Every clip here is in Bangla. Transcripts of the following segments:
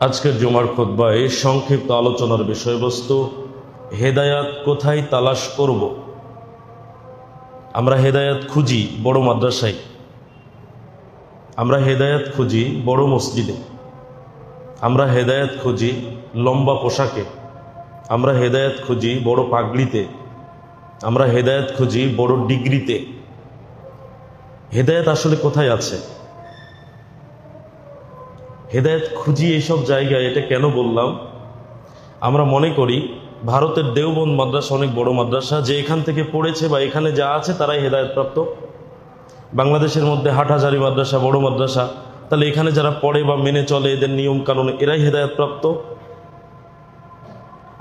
আজকের জুমার খুতবায় সংক্ষিপ্ত আলোচনার বিষয়বস্তু হেদায়াত কোথায় তালাশ করব। আমরা হেদায়াত খুঁজি বড় মাদ্রাসায়, আমরা হেদায়াত খুঁজি বড় মসজিদে, আমরা হেদায়াত খুঁজি লম্বা পোশাকে, আমরা হেদায়াত খুঁজি বড় পাগড়িতে, আমরা হেদায়াত খুঁজি বড় ডিগ্রিতে। হেদায়াত আসলে কোথায় আছে? হেদায়েত খুঁজি এইসব জায়গায়। এটা কেন বললাম? আমরা মনে করি ভারতের দেওবন্দ মাদ্রাসা অনেক বড় মাদ্রাসা, যে এখান থেকে পড়েছে বা এখানে যা আছে তারাই হেদায়েতপ্রাপ্ত। বাংলাদেশের মধ্যে হাটহাজারী মাদ্রাসা বড় মাদ্রাসা, তাহলে এখানে যারা পড়ে বা মেনে চলে এদের নিয়ম কানুন, এরাই হেদায়েতপ্রাপ্ত।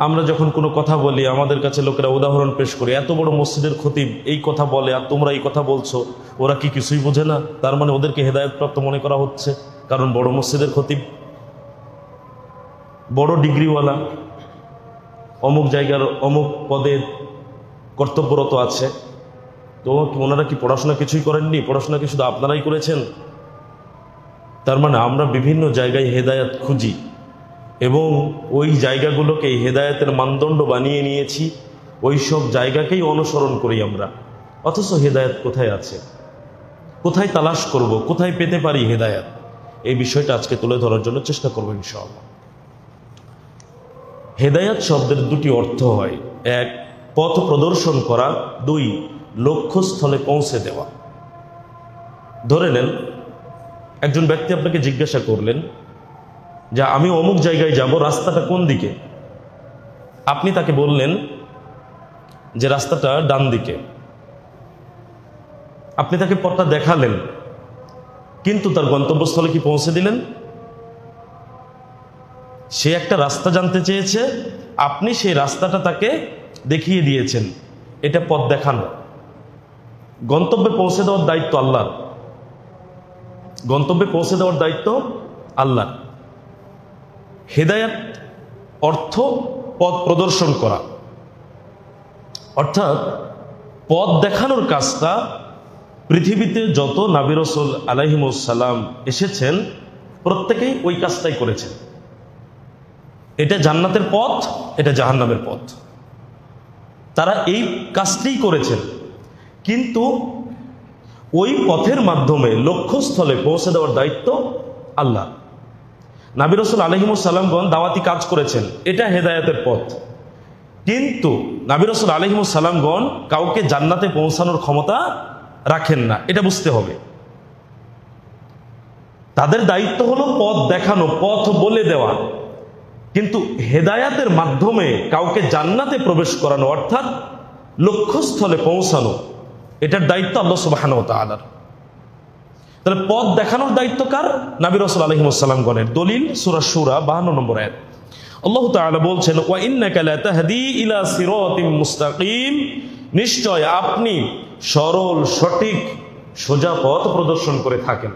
আমরা যখন কোনো কথা বলি আমাদের কাছে লোকেরা উদাহরণ পেশ করে, এত বড় মসজিদের খতিব এই কথা বলে আর তোমরা এই কথা বলছো, ওরা কি কিছুই বোঝে না? তার মানে ওদেরকে হেদায়েতপ্রাপ্ত মনে করা হচ্ছে, কারণ বড় মসজিদের খতিব, বড় ডিগ্রিওয়ালা, অমুক জায়গার অমুক পদে কর্তব্যরত আছে। তো ওনারা কি পড়াশোনা কিছুই করেননি? পড়াশোনা কি শুধু আপনারাই করেছেন? তার মানে আমরা বিভিন্ন জায়গায় হেদায়েত খুঁজি এবং ওই জায়গাগুলোকে হেদায়েতের মানদণ্ড বানিয়ে নিয়েছি, ওই সব জায়গাকেই অনুসরণ করি আমরা। অথচ হেদায়েত কোথায় আছে, কোথায় তালাশ করব, কোথায় পেতে পারি হেদায়েত, এই বিষয়টা আজকে তুলে ধরার জন্য চেষ্টা করব ইনশাআল্লাহ। হেদায়েত শব্দের দুটি অর্থ হয়, এক পথ প্রদর্শন করা, দুই লক্ষ্যস্থলে পৌঁছে দেওয়া। ধরে নেন একজন ব্যক্তি আপনাকে জিজ্ঞাসা করলেন যে আমি অমুক জায়গায় যাব, রাস্তাটা কোন দিকে? আপনি তাকে বললেন যে রাস্তাটা ডান দিকে। আপনি তাকে পথটা দেখালেন, কিন্তু তার গন্তব্যস্থলে কি পৌঁছে দিলেন? সে একটা রাস্তা জানতে চেয়েছে, আপনি সেই রাস্তাটা তাকে দেখিয়ে দিয়েছেন। এটা পথ দেখানো। গন্তব্যে পৌঁছে দেওয়ার দায়িত্ব আল্লাহর। গন্তব্যে পৌঁছে দেওয়ার দায়িত্ব আল্লাহর। হেদায়েত অর্থ পথ প্রদর্শন করা, অর্থাৎ পথ দেখানোর কাজটা পৃথিবীতে যত নবী রাসূল আলাইহিমুস সালাম এসেছেন প্রত্যেকেই ওই কাজটাই করেছেন। এটা জান্নাতের পথ, এটা জাহান্নামের পথ, তারা এই কাজটাই করেছেন। কিন্তু ওই পথের মাধ্যমে লক্ষ্যস্থলে পৌঁছে দেওয়ার দায়িত্ব আল্লাহ। নবী রাসূল আলাইহিমুস সালামগণ দাওয়াতি কাজ করেছেন, এটা হেদায়েতের পথ। কিন্তু নবী রাসূল আলাইহিমুস সালামগণ কাউকে জান্নাতে পৌঁছানোর ক্ষমতা রাখেন না, এটা বুঝতে হবে। তাদের দায়িত্ব হলো পথ দেখানো, পথ বলে দেওয়া। কিন্তু হেদায়াতের মাধ্যমে কাউকে জান্নাতে প্রবেশ করানো, অর্থাৎ লক্ষ্যস্থলে পৌঁছানো, এটার দায়িত্ব আল্লাহ সুবহানাহু ওয়া তাআলার। তাহলে পথ দেখানোর দায়িত্ব কার? নবী রাসূল আলাইহিস সালামগণের। দলিল সূরা সূরা 52 নম্বর আয়াত। আল্লাহ তাআলা বলছেন, ওয়া ইন্নাকা লা তাহদি ইলা সিরাতিম মুস্তাকিম, নিশ্চয় আপনি সরল সঠিক সোজা পথ প্রদর্শন করে থাকেন।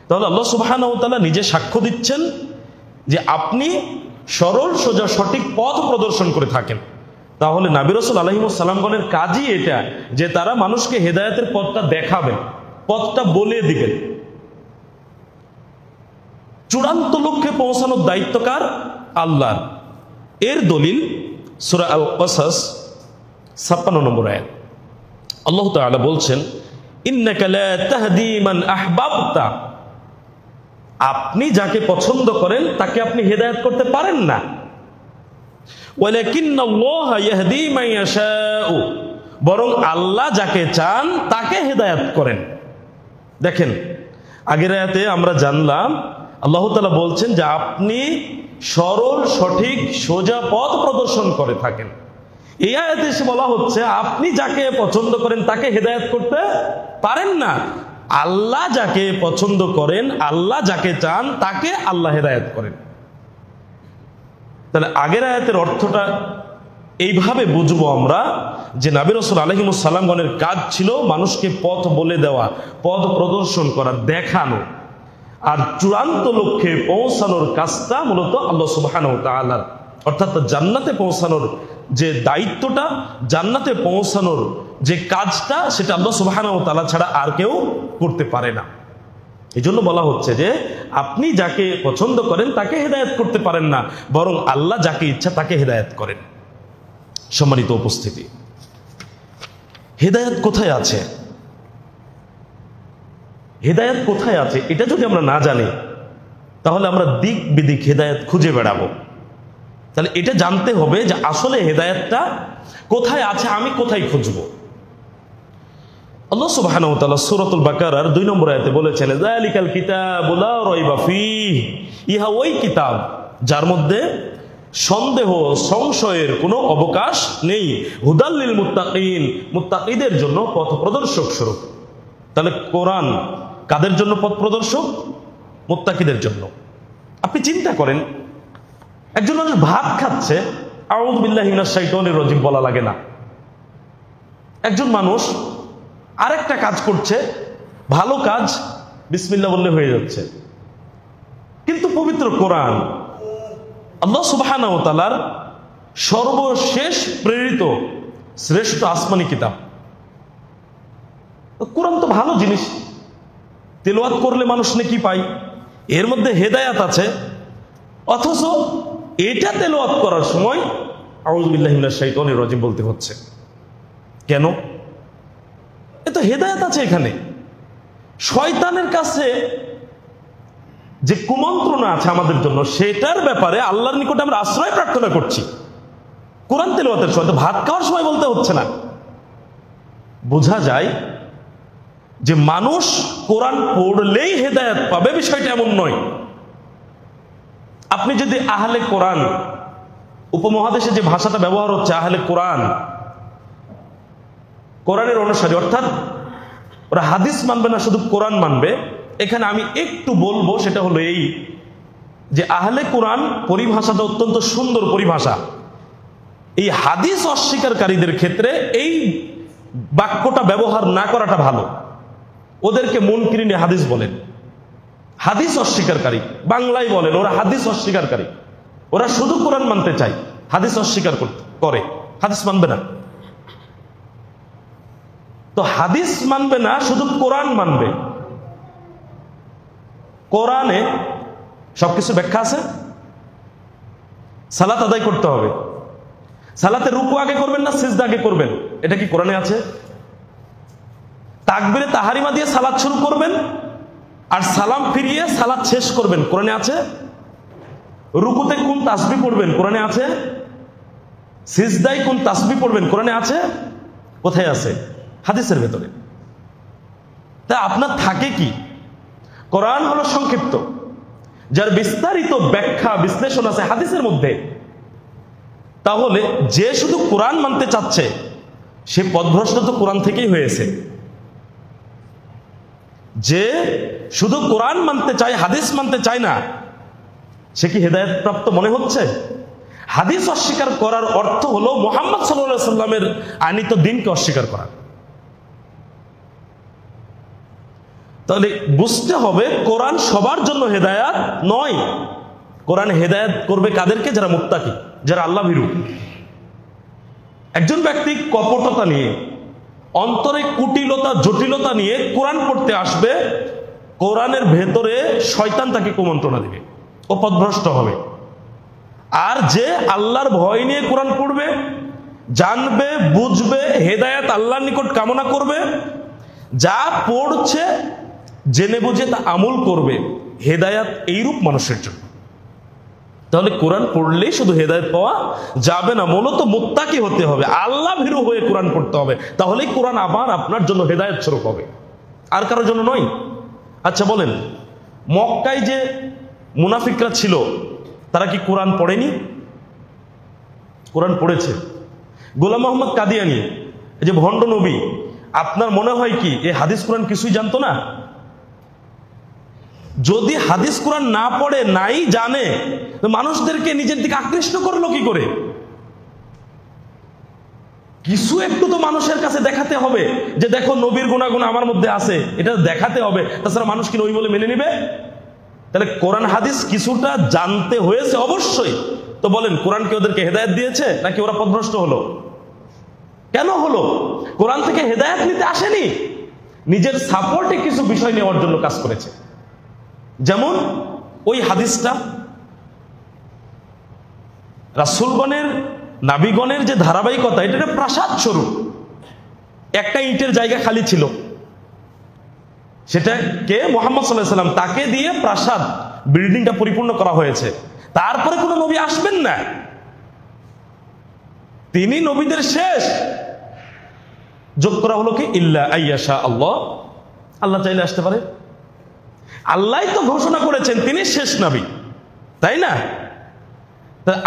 তাহলে আল্লাহ সুবহানাহু ওয়া তাআলা নিজে সাক্ষ্য দিচ্ছেন যে আপনি সরল সোজা সঠিক পথ প্রদর্শন করে থাকেন। তাহলে নবী রাসূল আলাইহিস সালামগণের কাজই এটা যে তারা মানুষকে হেদায়েতের পথটা দেখাবেন, পথটা বলে দিবেন। চূড়ান্ত লক্ষ্যে পৌঁছানোর দায়িত্ব কার? আল্লাহর। এর দলিল সূরা আল কাসাস 56 নম্বর আয়াত। আল্লাহ তাআলা বলছেন, ইন্নাকা লা তাহদি মান আহবাবতা, আপনি যাকে পছন্দ করেন তাকে আপনি হেদায়েত করতে পারেন না। ওয়ালাকিন্নাল্লাহা ইয়াহদি মান ইয়াশাউ, বরং আল্লাহ যাকে চান তাকে হেদায়েত করেন। দেখেন আগের আয়াতে আমরা জানলাম আল্লাহ তাআলা বলছেন যে আপনি সরল সঠিক সোজা পথ প্রদর্শন করে থাকেন। এই আয়াতে এসে বলা হচ্ছে আপনি যাকে পছন্দ করেন তাকে হেদায়েত করতে পারেন না। আল্লাহ যাকে পছন্দ করেন, আল্লাহ যাকে চান তাকে আল্লাহ হেদায়েত করেন। তাহলে আগের আয়াতের অর্থটা এইভাবে বুঝবো আমরা যে নবী রাসূল আলাইহিস সালামগণের কাজ ছিল মানুষকে পথ বলে দেওয়া, পথ প্রদর্শন করা, দেখানো। আর চূড়ান্ত লক্ষ্যে পৌঁছানোর কাজটা মূলত আল্লাহ সুবহানাহু ওয়া তাআলার, অর্থাৎ জান্নাতে পৌঁছানোর যে দায়িত্বটা, জান্নাতে পৌঁছানোর যে কাজটা, সেটা আল্লাহ সুবহানাহু ওয়া তাআলা ছাড়া আর কেউ করতে পারে না। এই জন্য বলা হচ্ছে যে আপনি যাকে পছন্দ করেন তাকে হেদায়েত করতে পারেন না, বরং আল্লাহ যাকে ইচ্ছা তাকে হেদায়েত করেন। সম্মানিত উপস্থিতি, হেদায়েত কোথায় আছে? হেদায়েত কোথায় আছে এটা যদি আমরা না জানি, তাহলে আমরা দিক বিদিক হেদায়েত খুঁজে বেড়াবো। তাহলে এটা জানতে হবে যে আসলে হেদায়েতটা কোথায় আছে, আমি কোথায় খুঁজবো। আল্লাহ সুবহানাহু ওয়া তাআলা সূরাতুল বাকারার 2 নম্বর আয়াতে বলেছেন, যালিকাল কিতাবু লা রাইবা ফীহ, ইহা ওই কিতাব যার মধ্যে সন্দেহ সংশয়ের কোনো অবকাশ নেই, হুদাল লিল মুত্তাকিন, মুত্তাকিদের জন্য পথ প্রদর্শক স্বরূপ। তাহলে কোরআন কাদের জন্য পথ প্রদর্শক? মুত্তাকিদের জন্য। আপনি চিন্তা করেন, একজন মানুষ ভাত খাচ্ছে, আউযু বিল্লাহি মিনাশ শাইতানির রাজিম বলা লাগে না। একজন মানুষ আরেকটা কাজ করছে, ভালো কাজ, বিসমিল্লাহ বললে হয়ে যাচ্ছে। কিন্তু পবিত্র কোরআন আল্লাহ সুবহানাহু ওয়া তাআলার সর্বশেষ প্রেরিত শ্রেষ্ঠ আসমানি কিতাব। কোরআন তো ভালো জিনিস, তেলাওয়াত করলে মানুষ নেকি পায়, এর মধ্যে হেদায়েত আছে, অথচ এটা তেলাওয়াত করার সময় আউযু বিল্লাহি মিনাশ শাইতানির রাজিম বলতে হচ্ছে কেন? এ তো হেদায়েত আছে এখানে। শয়তানের কাছে যে কুমন্ত্রণা আছে আমাদের জন্য, সেটার ব্যাপারে আল্লাহর নিকটে আমরা আশ্রয় প্রার্থনা করছি। কোরআন তেলাওয়াতের সময়, তো ভাত খাওয়ার সময় বলতে হচ্ছে না। বোঝা যায় যে মানুষ কোরআন পড়লেই হেদায়েত পাবে, বিষয়টা এমন নয়। আপনি যদি আহলে কোরআন, উপমহাদেশে যে ভাষাটা ব্যবহার হচ্ছে আহলে কোরআন, কোরআনের অনুসারী, অর্থাৎ ওরা হাদিস মানবে না, শুধু কোরআন মানবে। এখানে আমি একটু বলবো, সেটা হলো এই যে আহলে কোরআন পরিভাষাটা অত্যন্ত সুন্দর পরিভাষা। এই হাদিস অস্বীকারীদের ক্ষেত্রে এই বাক্যটা ব্যবহার না করাটা ভালো। ওদেরকে মুনকিরিনে হাদিস বলেন, হাদিস অস্বীকারী বাংলায় বলেন, ওরা হাদিস অস্বীকারী। ওরা শুধু কোরআন মানতে চায়, হাদিস অস্বীকার করে, হাদিস মানবে না। তো হাদিস মানবে না, শুধু কোরআন মানবে। কোরআনে সবকিছু ব্যাখ্যা আছে। সালাত আদায় করতে হবে, সালাতে রুকু আগে করবেন না সিজদা আগে করবেন, এটা কি কোরআনে আছে? তাকবীরে তাহারিমা দিয়ে সালাত শুরু করবেন আর সালাম ফিরিয়ে সালাত শেষ করবেন, কোরআনে আছে। রুকুতে কোন তাসবিহ পড়বেন, কোরআনে আছে। সিজদায় কোন তাসবিহ পড়বেন, কোরআনে আছে। কোথায় আছে? হাদিসের ভেতরে। তা আপনার থাকে কি? কোরআন হলো সংক্ষিপ্ত, যার বিস্তারিত ব্যাখ্যা বিশ্লেষণ আছে হাদিসের মধ্যে। তাহলে যে শুধু কোরআন মানতে চাচ্ছে, সে পথভ্রষ্ট তো কোরআন থেকেই হয়েছে। যে শুধু কোরআন মানতে চায়, হাদিস মানতে চায় না, সে কি হেদায়েত প্রাপ্ত মনে হচ্ছে? হাদিস অস্বীকার করার অর্থ হলো মুহাম্মদ সাল্লাল্লাহু আলাইহি সাল্লামের আনিত দ্বীনকে অস্বীকার করা। তাহলে বুঝতে হবে কোরআন সবার জন্য হেদায়েত নয়। কোরআন হেদায়েত করবে কাদেরকে? যারা মুত্তাকি, যারা আল্লাহ ভীরু। একজন ব্যক্তি কপটতা নিয়ে, অন্তরে কুটিলতা জটিলতা নিয়ে কোরআন পড়তে আসবে, কোরআনের ভেতরে শয়তান তাকে কুমন্ত্রণা দিবে, ও পথভ্রষ্ট হবে। আর যে আল্লাহর ভয় নিয়ে কোরআন পড়বে, জানবে, বুঝবে, হেদায়েত আল্লাহর নিকট কামনা করবে, যা পড়ছে জেনে বুঝে তা আমল করবে, হেদায়েত এইরূপ মানুষের জন্য। তাহলে কোরআন পড়লেই শুধু হেদায়েত পাওয়া যাবে না, মূলত মুত্তাকি হতে হবে, আল্লাহ ভীরু হয়ে কোরআন পড়তে হবে। তাহলেই কোরআন আবার আপনার জন্য হেদায়েত স্বরূপ হবে, আর কারোর জন্য নয়। আচ্ছা বলেন, মক্কায় যে মুনাফিকরা ছিল, তারা কি কোরআন পড়েনি? কোরআন পড়েছে। গোলাম মোহাম্মদ কাদিয়ানী, এই যে ভণ্ড নবী, আপনার মনে হয় কি এই হাদিস কোরআন কিছুই জানতো না? যদি হাদিস কোরআন না পড়ে, নাই জানে, মানুষদেরকে নিজের দিকে আকৃষ্ট করলো কি করে? কিছু একটু তো মানুষের কাছে দেখাতে হবে যে দেখো নবীর গুণাগুণ আমার মধ্যে আছে, এটা দেখাতে হবে, তাছাড়া মানুষ কি নবী বলে মেনে নিবে? তাহলে কোরআন হাদিস কিছুটা জানতে হয়েছে অবশ্যই। তো বলেন, কোরআন কি ওদেরকে হেদায়েত দিয়েছে, নাকি ওরা পথভ্রষ্ট হলো? কেন হলো? কোরআন থেকে হেদায়েত নিতে আসেনি, নিজের সাপোর্টে কিছু বিষয় নেওয়ার জন্য কাজ করেছে। যেমন ওই হাদিসটা রাসূলগণের নাবিগণের যে ধারাবাহিকতা, এটা একটা প্রাসাদ স্বরূপ। একটা ইটের জায়গা খালি ছিল, সেটা কে? মুহাম্মদ সাল্লাল্লাহু আলাইহি ওয়াসাল্লাম, তাকে দিয়ে প্রাসাদ বিল্ডিংটা পরিপূর্ণ করা হয়েছে। তারপরে কোনো নবী আসবেন না, তিনি নবীদের শেষ। যোগ করা হলো কি ইল্লা আইয়াশা আল্লাহ, আল্লাহ চাইলে আসতে পারে। আল্লাহই তো ঘোষণা করেছেন তিনি শেষ নবী, তাই না?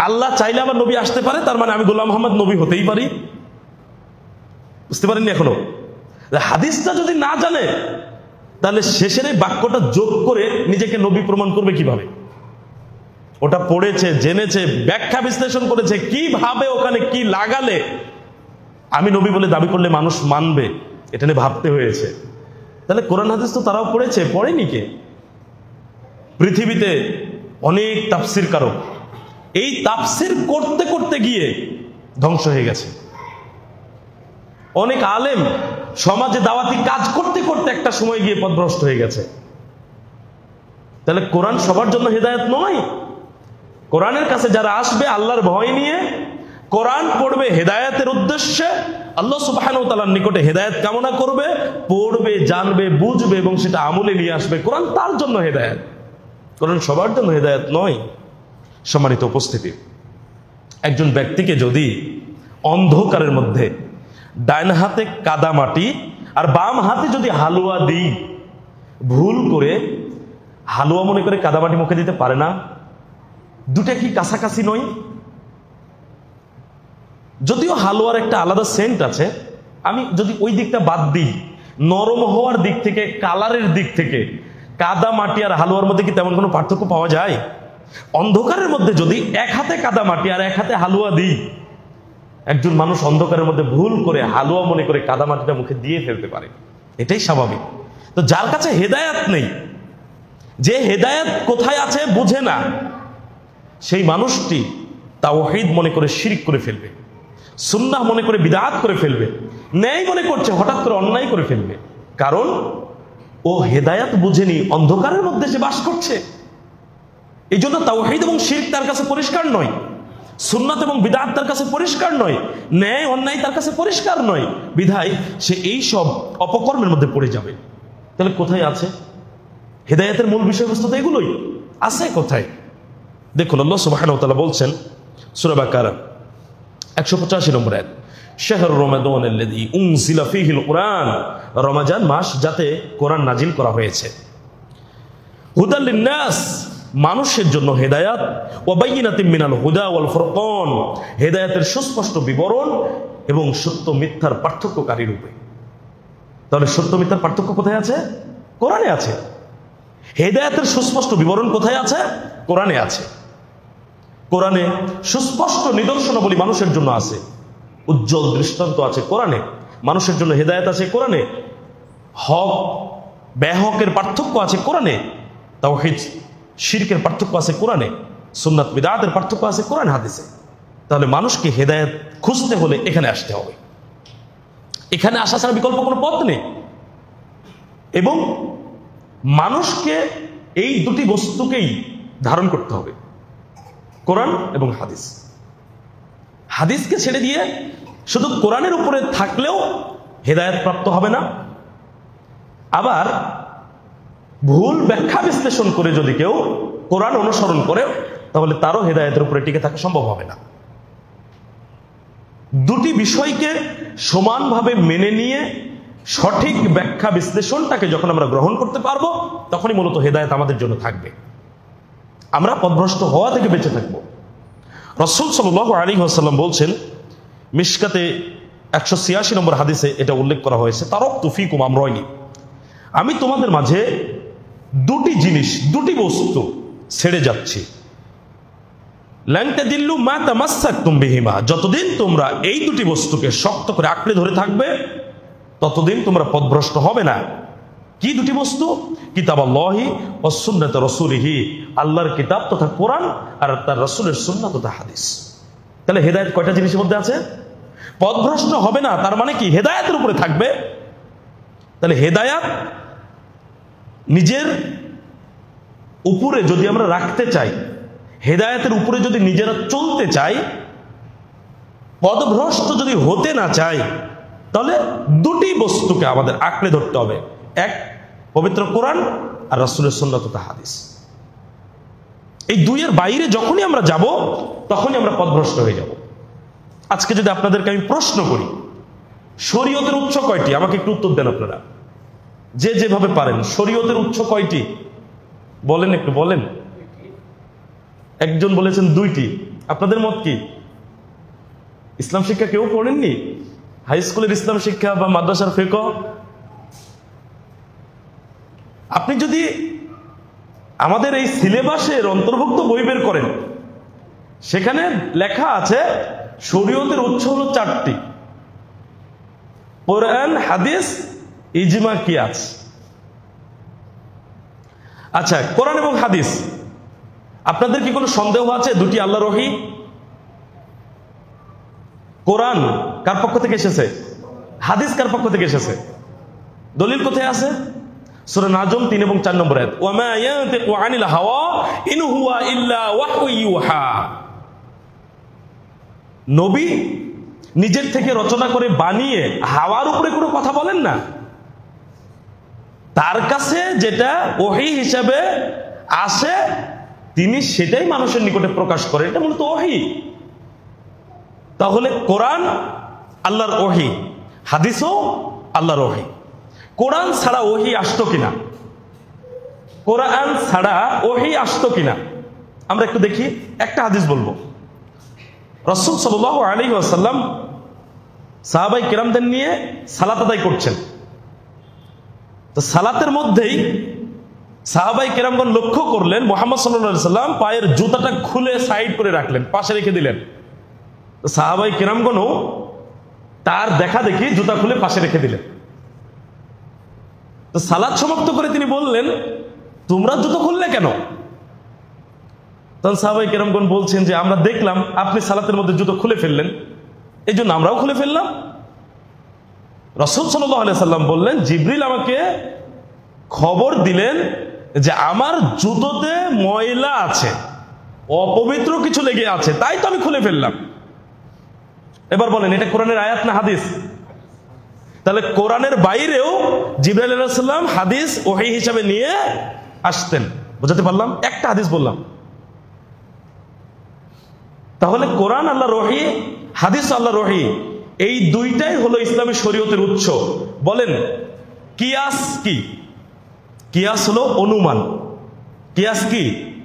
আল্লাহ চাইলে আবার নবী আসতে পারে, তার মানে আমি গোলাম মোহাম্মদ নবী হতেই পারি। বুঝতে পারেননি এখনো? হাদিসটা যদি না জানে তাহলে শেষের এই বাক্যটা যোগ করে নিজেকে নবী প্রমাণ করবে কিভাবে? ওটা পড়েছে, জেনেছে, ব্যাখ্যা বিশ্লেষণ করেছে, কিভাবে ওখানে কি লাগালে আমি নবী বলে দাবি করলে মানুষ মানবে, এটা নিয়ে ভাবতে হয়েছে। তাহলে কোরআন হাদিস তো তারাও পড়েছে, পড়েনি কে? পৃথিবীতে অনেক তাফসির কারক এই তাফসির করতে করতে গিয়ে ধ্বংস হয়ে গেছে। অনেক আলেম সমাজে দাওয়াতি কাজ করতে করতে একটা সময় গিয়ে পথভ্রষ্ট হয়ে গেছে। তাহলে কোরআন সবার জন্য হেদায়েত নয়। কোরআনের কাছে যারা আসবে আল্লাহর ভয় নিয়ে, কোরআন পড়বে হেদায়েতের উদ্দেশ্যে, আল্লাহ সুবহানাহু ওয়া তাআলার নিকটে হেদায়েত কামনা করবে, পড়বে, জানবে, বুঝবে এবং সেটা আমলে নিয়ে আসবে, কোরআন তার জন্য হেদায়েত। কোরআন সবার জন্য হেদায়েত নয়। সম্মানিত উপস্থিতি, একজন ব্যক্তিকে যদি অন্ধকারের মধ্যে ডাইন হাতে কাদা মাটি আর বাম হাতে যদি হালুয়া দিই, ভুল করে হালুয়া মনে করে কাদা মাটি মুখে দিতে পারে না? দুটা কি কাছাকাছি নয়? যদিও হালুয়ার একটা আলাদা সেন্ট আছে, আমি যদি ওই দিকটা বাদ দিই, নরম হওয়ার দিক থেকে, কালারের দিক থেকে কাদা মাটি আর হালুয়ার মধ্যে কি তেমন কোনো পার্থক্য পাওয়া যায়? অন্ধকারের মধ্যে যদি এক হাতে কাদা মাটি আর এক হাতে হালুয়া দিই, একজন মানুষ অন্ধকারের মধ্যে ভুল করে হালুয়া মনে করে কাদা মাটিটা মুখে দিয়ে ফেলতে পারে, এটাই স্বাভাবিক। তো যার কাছে হেদায়েত নেই, যে হেদায়েত কোথায় আছে বুঝে না, সেই মানুষটি তাওহীদ মনে করে শিরক করে ফেলবে, সুন্নাহ মনে করে বিদআত করে ফেলবে, ন্যায় মনে করছে হঠাৎ করে অন্যায় করে ফেলবে। কারণ ও হেদায়েত বুঝেনি, অন্ধকারের মধ্যে সে বাস করছে। এই জন্য তাওহীদ এবং শিরক তার কাছে পরিষ্কার নয়, সুন্নাত এবং বিদআত তার কাছে পরিষ্কার নয়, ন্যায় অন্যায় তার কাছে পরিষ্কার নয়, বিধায় সে এই সব অপকর্মের মধ্যে পড়ে যাবে। তাহলে কোথায় আছে হেদায়েতের মূল বিষয়বস্তু? তো এগুলোই আছে। কোথায়? দেখুন, আল্লাহ সুবহানাহু ওয়া তাআলা বলছেন সূরা বাকারা 185 নম্বর আয়াত, শাহরু রমাদানাল্লাযী উনজিলা ফীহিল কুরআন, রমজান মাস যাতে কোরআন নাজিল করা হয়েছে, হুদাল লিন্নাস, মানুষের জন্য হেদায়াত, ওয়া বাইয়িনাতিম মিনাল হুদা ওয়াল ফুরকান, হেদায়েতের সুস্পষ্ট বিবরণ এবং সত্য মিথ্যার পার্থক্যকারী রূপে। তাহলে সত্য মিথ্যার পার্থক্য কোথায় আছে? কোরআনে আছে। হেদায়েতের সুস্পষ্ট বিবরণ কোথায় আছে? কোরআনে আছে। কোরআনে সুস্পষ্ট নিদর্শনাবলী মানুষের জন্য আছে, উজ্জ্বল দৃষ্টান্ত আছে কোরআনে, মানুষের জন্য হেদায়েত আছে কোরআনে, হক বেহকের পার্থক্য আছে কোরআনে, তাওহীদ শিরকের পার্থক্য আছে কোরআনে, সুন্নাত বিদআতের পার্থক্য আছে কোরআন হাদিসে। তাহলে মানুষকে হেদায়েত খুঁজতে হলে এখানে আসতে হবে, এখানে আসা ছাড়া বিকল্প কোনো পথ নেই। এবং মানুষকে এই দুটি বস্তুকেই ধারণ করতে হবে, কোরআন এবং হাদিস। হাদিসকে ছেড়ে দিয়ে শুধু কোরআনের উপরে থাকলেও হেদায়েত প্রাপ্ত হবে না, আবার ভুল ব্যাখ্যা বিশ্লেষণ করে যদি কেউ কোরআন অনুসরণ করে তাহলে তারও হেদায়েতের উপরে টিকে থাকা সম্ভব হবে না। দুটি বিষয়কে সমানভাবে মেনে নিয়ে সঠিক ব্যাখ্যা বিশ্লেষণটাকে যখন আমরা গ্রহণ করতে পারবো, তখনই মূলত হেদায়েত আমাদের জন্য থাকবে, আমরা পথভ্রষ্ট হওয়া থেকে বেঁচে থাকবো। রাসূল সাল্লাল্লাহু আলাইহি ওয়াসাল্লাম বলছেন, মিশকাতে 186 নম্বর হাদিসে এটা উল্লেখ করা হয়েছে, তারাকতু ফীকুম আমরাইনি, আমি তোমাদের মাঝে দুটি জিনিস, দুটি বস্তু ছেড়ে যাচ্ছি, লান তাদিল্লু মা তামাসসাকতুম বিহিমা, যতদিন তোমরা এই দুটি বস্তুকে শক্ত করে আঁকড়ে ধরে থাকবে ততদিন তোমরা পথভ্রষ্ট হবে না। কি দুটি বস্তু? কিতাবাল্লাহি ওয়াস সুন্নাত রাসূলিহি, আল্লাহর কিতাব তথা কোরআন আর তার রাসূলের সুন্নাত তথা হাদিস। তাহলে হেদায়েত কয়টা জিনিসের মধ্যে আছে? পথভ্রষ্ট হবে না, তার মানে কি হেদায়েতের উপরে থাকবে। তাহলে হেদায়েত নিজের উপরে যদি আমরা রাখতে চাই, হেদায়েতের উপরে যদি নিজেরা চলতে চাই, পদভ্রষ্ট যদি হতে না চাই, তাহলে দুটি বস্তুকে আমাদের আঁকড়ে ধরতে হবে। এক, পবিত্র কোরআন আর রাসূলের সুন্নাত ও হাদিস। এই দুইয়ের বাইরে যখনই আমরা যাব, তখনই আমরা পদভ্রষ্ট হয়ে যাব। আজকে যদি আপনাদেরকে আমি প্রশ্ন করি, শরীয়তের উৎস কয়টি? আমাকে একটু উত্তর দেন আপনারা, যে যেভাবে পারেন। শরীয়তের উৎস কয়টি বলেন, একটু বলেন। একজন বলেছেন দুইটি। আপনাদের মত কি? ইসলাম শিক্ষা কেউ পড়েননি? হাই স্কুলের ইসলাম শিক্ষা বা মাদ্রাসার ফিকহ? আপনি যদি আমাদের এই সিলেবাসের অন্তর্ভুক্ত বই বের করেন, সেখানে লেখা আছে শরীয়তের উৎস হলো চারটি: কোরআন, হাদিস, ইজমা, কিয়াস। আচ্ছা, কোরআন এবং হাদিস, আপনাদের কি কোনো সন্দেহ আছে দুটি আল্লাহর ওহী? কোরআন কার পক্ষ থেকে এসেছে? হাদিস কার পক্ষ থেকে এসেছে? দলিল কোথায় আছে? সূরা নাজম 3 এবং 4 নম্বর আয়াত, ওয়া মা ইয়ানতিকু আনিল হাওয়া ইন হুয়া ইল্লা ওয়াহয়ু ইউহা। নবী নিজের থেকে রচনা করে বানিয়ে হাওয়ার উপরে কোনো কথা বলেন না। তার কাছে যেটা ওহী হিসাবে আসে, তিনি সেটাই মানুষের নিকটে প্রকাশ করেন। এটা মূলত ওহী। তাহলে কোরআন আল্লাহর ওহী, হাদিসও আল্লাহর ওহী। কোরআন ছাড়া ওহী আসতো কিনা? কোরআন ছাড়া ওহী আসতো কিনা আমরা একটু দেখি। একটা হাদিস বলবো। রাসূল সাল্লাল্লাহু আলাইহি ওয়াসাল্লাম সাহাবায়ে কিরামদের নিয়ে সালাত আদায় করছেন। তো সালাতের মধ্যেই সাহাবায়ে কিরামগণ লক্ষ্য করলেন মুহাম্মদ সাল্লাল্লাহু আলাইহি ওয়াসাল্লাম পায়ের জুতাটা খুলে সাইড করে রাখলেন, পাশে রেখে দিলেন। তো সাহাবায়ে কিরামগণও তার দেখা দেখি জুতা খুলে পাশে রেখে দিলেন। তো সালাত সমাপ্ত করে তিনি বললেন, তোমরা জুতো খুললে কেন? তখন সাহাবায়ে কিরামগণ বলছেন যে আমরা দেখলাম আপনি সালাতের মধ্যে জুতো খুলে ফেললেন, এই জন্য আমরাও খুলে ফেললাম। রাসূল সাল্লাল্লাহু আলাইহি সাল্লাম বললেন, জিবরিল আমাকে খবর দিলেন যে আমার জুতোতে ময়লা আছে, অপবিত্র কিছু লেগে আছে, তাই তো আমি খুলে ফেললাম। এবার বলেন, এটা কোরআনের আয়াত না হাদিস? তাহলে কোরআনের বাইরেও জিবরাইল আলাইহিস সালাম হাদিস ওহী হিসাবে নিয়ে আসতেন। বুঝাতে পারলাম? একটা হাদিস বললাম। তাহলে কোরআন আল্লাহর ওহী, হাদিস আল্লাহর ওহী, এই দুইটাই হলো ইসলামী শরীয়তের উৎস। বলেন কিয়াস কি? কিয়াস হলো অনুমান। কিয়াস কি?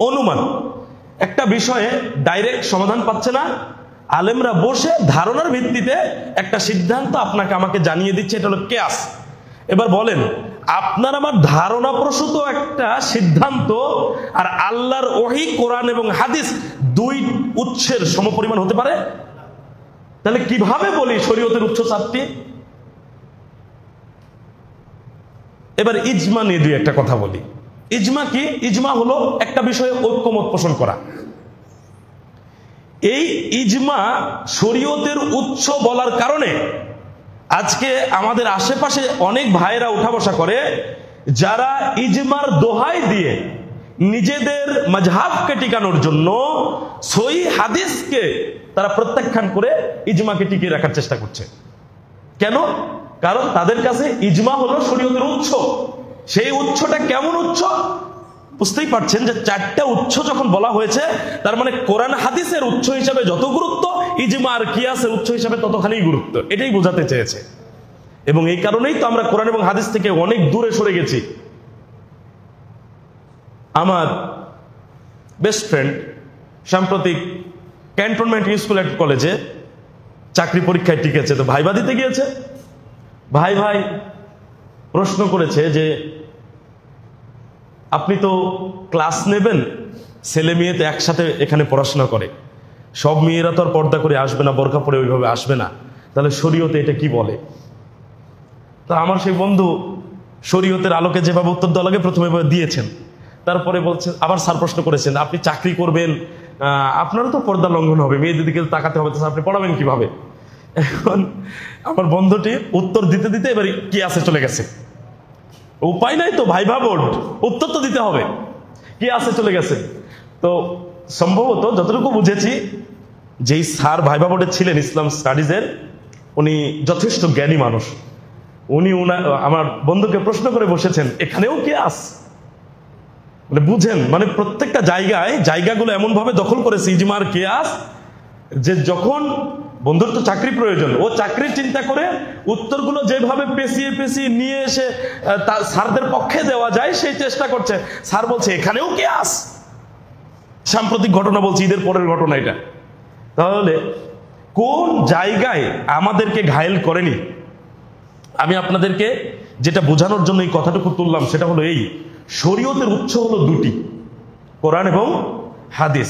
অনুমান। একটা বিষয়ে ডাইরেক্ট সমাধান পাচ্ছে না, আলেমরা বসে ধারণার ভিত্তিতে একটা সিদ্ধান্ত আপনাকে আমাকে জানিয়ে দিচ্ছে, এটা হলো কিয়াস। এবার বলেন, আপনার আমার ধারণা প্রসূত একটা সিদ্ধান্ত আর আল্লাহর ওহী, কোরআন এবং হাদিস দুই উৎসের সমপরিমাণ হতে পারে? তাহলে কিভাবে বলি শরীয়তের উৎস চারটি? এবার ইজমা নিয়ে দুই একটা কথা বলি। ইজমা কি? ইজমা হলো একটা বিষয়ে ঐক্যমত পোষণ করা। এই ইজমা শরীয়তের উৎস বলার কারণে আজকে আমাদের আশেপাশে অনেক ভাইরা উঠা বসা করে, যারা ইজমার দোহাই দিয়ে নিজেদের মাযহাবকে টিকানোর জন্য সহিহ হাদিসকে তারা প্রত্যাখ্যান করে ইজমাকে টিকিয়ে রাখার চেষ্টা করছে। কেন? কারণ তাদের কাছে ইজমা হলো শরীয়তের উৎস। সেই উৎসটা কেমন উৎস? বুঝতেই পারছেন যে চারটা উৎস যখন বলা হয়েছে, তার মানে কোরআন হাদিসের উৎস হিসাবে যত গুরুত্ব, ইজমা আর কিয়াসের উৎস হিসাবে ততখানি গুরুত্ব। এটাই বোঝাতে চেয়েছে। এবং এই কারণেই তো আমরা কোরআন এবং হাদিস থেকে অনেক দূরে সরে গেছি। আমার বেস্ট ফ্রেন্ড সাম্প্রতিক ক্যান্টনমেন্ট স্কুল অ্যান্ড কলেজে চাকরি পরীক্ষায় টিকেছে, তো ভাইবা দিতে গিয়েছে। ভাই প্রশ্ন করেছে যে আপনি তো ক্লাস নেবেন, ছেলে মেয়ে তো একসাথে এখানে পড়াশোনা করে, সব মেয়েরা তো আর পর্দা করে আসবে না, বোরকা পরে ওইভাবে আসবে না, তাহলে শরীয়তে এটা কি বলে? তা আমার সেই বন্ধু শরীয়তের আলোকে যেভাবে উত্তর দেওয়া লাগে প্রথমে দিয়েছেন। তারপরে বলছেন, আবার স্যার প্রশ্ন করেছেন, আপনি চাকরি করবেন, আপনারও তো পর্দা লঙ্ঘন হবে, মেয়েদের দিকে তাকাতে হবে, তো আপনি পড়াবেন কিভাবে? এখন আমার বন্ধুটি উত্তর দিতে দিতে এবার কিয়াসে চলে গেছে। উপায় নাই তো, ভাইভা বোর্ড, উত্তর তো দিতে হবে। কিয়াসে চলে গেছে। তো সম্ভবত যতটুকু বুঝেছি, যেই স্যার ভাইবা বোর্ডে ছিলেন ইসলাম স্টাডিজের, উনি যথেষ্ট জ্ঞানী মানুষ। উনি আমার বন্ধুকে প্রশ্ন করে বসেছেন, এখানেও কিয়াস? মানে বুঝেন, মানে প্রত্যেকটা জায়গাগুলো এমন ভাবে দখল করেছে ইজমার কিয়াস, যে যখন বন্ধুর তো চাকরি প্রয়োজন, ও চাকরির চিন্তা করে উত্তরগুলো যেভাবে পেঁচিয়ে পেঁচিয়ে নিয়ে এসে স্যারদের পক্ষে দেওয়া যায় সেই চেষ্টা করছে। স্যার বলছে এখানেও কিয়াস। সাম্প্রতিক ঘটনা বলছি, ঈদের পরের ঘটনা এটা। তাহলে কোন জায়গায় আমাদেরকে ঘায়েল করেনি? আমি আপনাদেরকে যেটা বোঝানোর জন্য এই কথাটুকু তুললাম সেটা হলো এই, শরীয়তের উৎস হলো দুটি, কোরআন এবং হাদিস।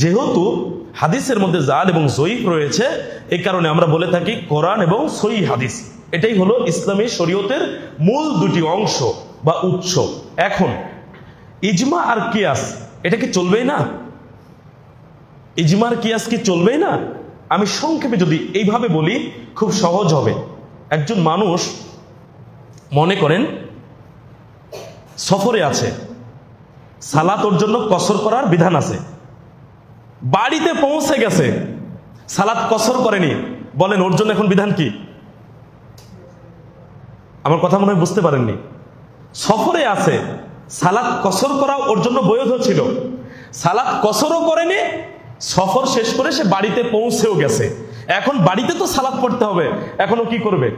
যেহেতু হাদিসের মধ্যে জাল এবং জয়ীফ রয়েছে, এই কারণে আমরা বলে থাকি কোরআন এবং সহিহ হাদিস। এটাই হলো ইসলামী শরীয়তের মূল দুটি অংশ বা উৎস। এখন ইজমা আর কিয়াস এটা কি চলবেই না? ইজমা আর কিয়াস কি চলবেই না? আমি সংক্ষেপে যদি এইভাবে বলি খুব সহজ হবে। একজন মানুষ মনে করেন সফরে আছে, সালাত ওর জন্য কসর করার বিধান আছে, বাড়িতে পৌঁছে গেছে, সালাত কসর করেনি, বলেন ওর জন্য এখন বিধান কি? আমার কথা মনে হয় বুঝতে পারেননি। সফরে আছে, সালাত কসর করা ওর জন্য বৈধ ছিল, সালাত কসরও করেনি, সফর শেষ করে সে বাড়িতে পৌঁছেও গেছে। এখন বাড়িতে তো সালাত পড়তে হবে, এখনো কি করবে?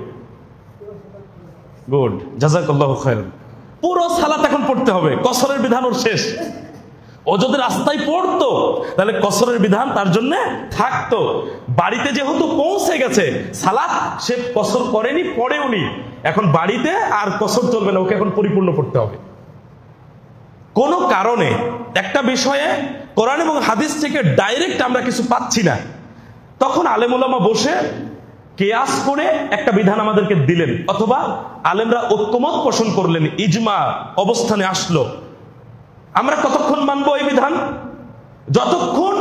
গুড, জাযাকাল্লাহু খায়রান। পুরো সালাত এখন পড়তে হবে, কসরের বিধান ওর শেষ। ও যদি রাস্তায় পড়তো তাহলে কসরের বিধান তার জন্য থাকতো। বাড়িতে যেহেতু পৌঁছে গেছে, সালাত সে কসর করেনি, পড়েওনি, এখন বাড়িতে আর কসর চলবে না, ওকে এখন পরিপূর্ণ পড়তে হবে। কোন কারণে একটা বিষয়ে কোরআন এবং হাদিস থেকে ডাইরেক্ট আমরা কিছু পাচ্ছি না, তখন আলেম ওলামা বসে কিয়াস করে একটা বিধান আমাদেরকে দিলেন, অথবা আলেমরা ঐক্যমত পোষণ করলেন, ইজমা অবস্থানে আসলো। আমরা কতক্ষণ মানবো এই বিধান? যতক্ষণ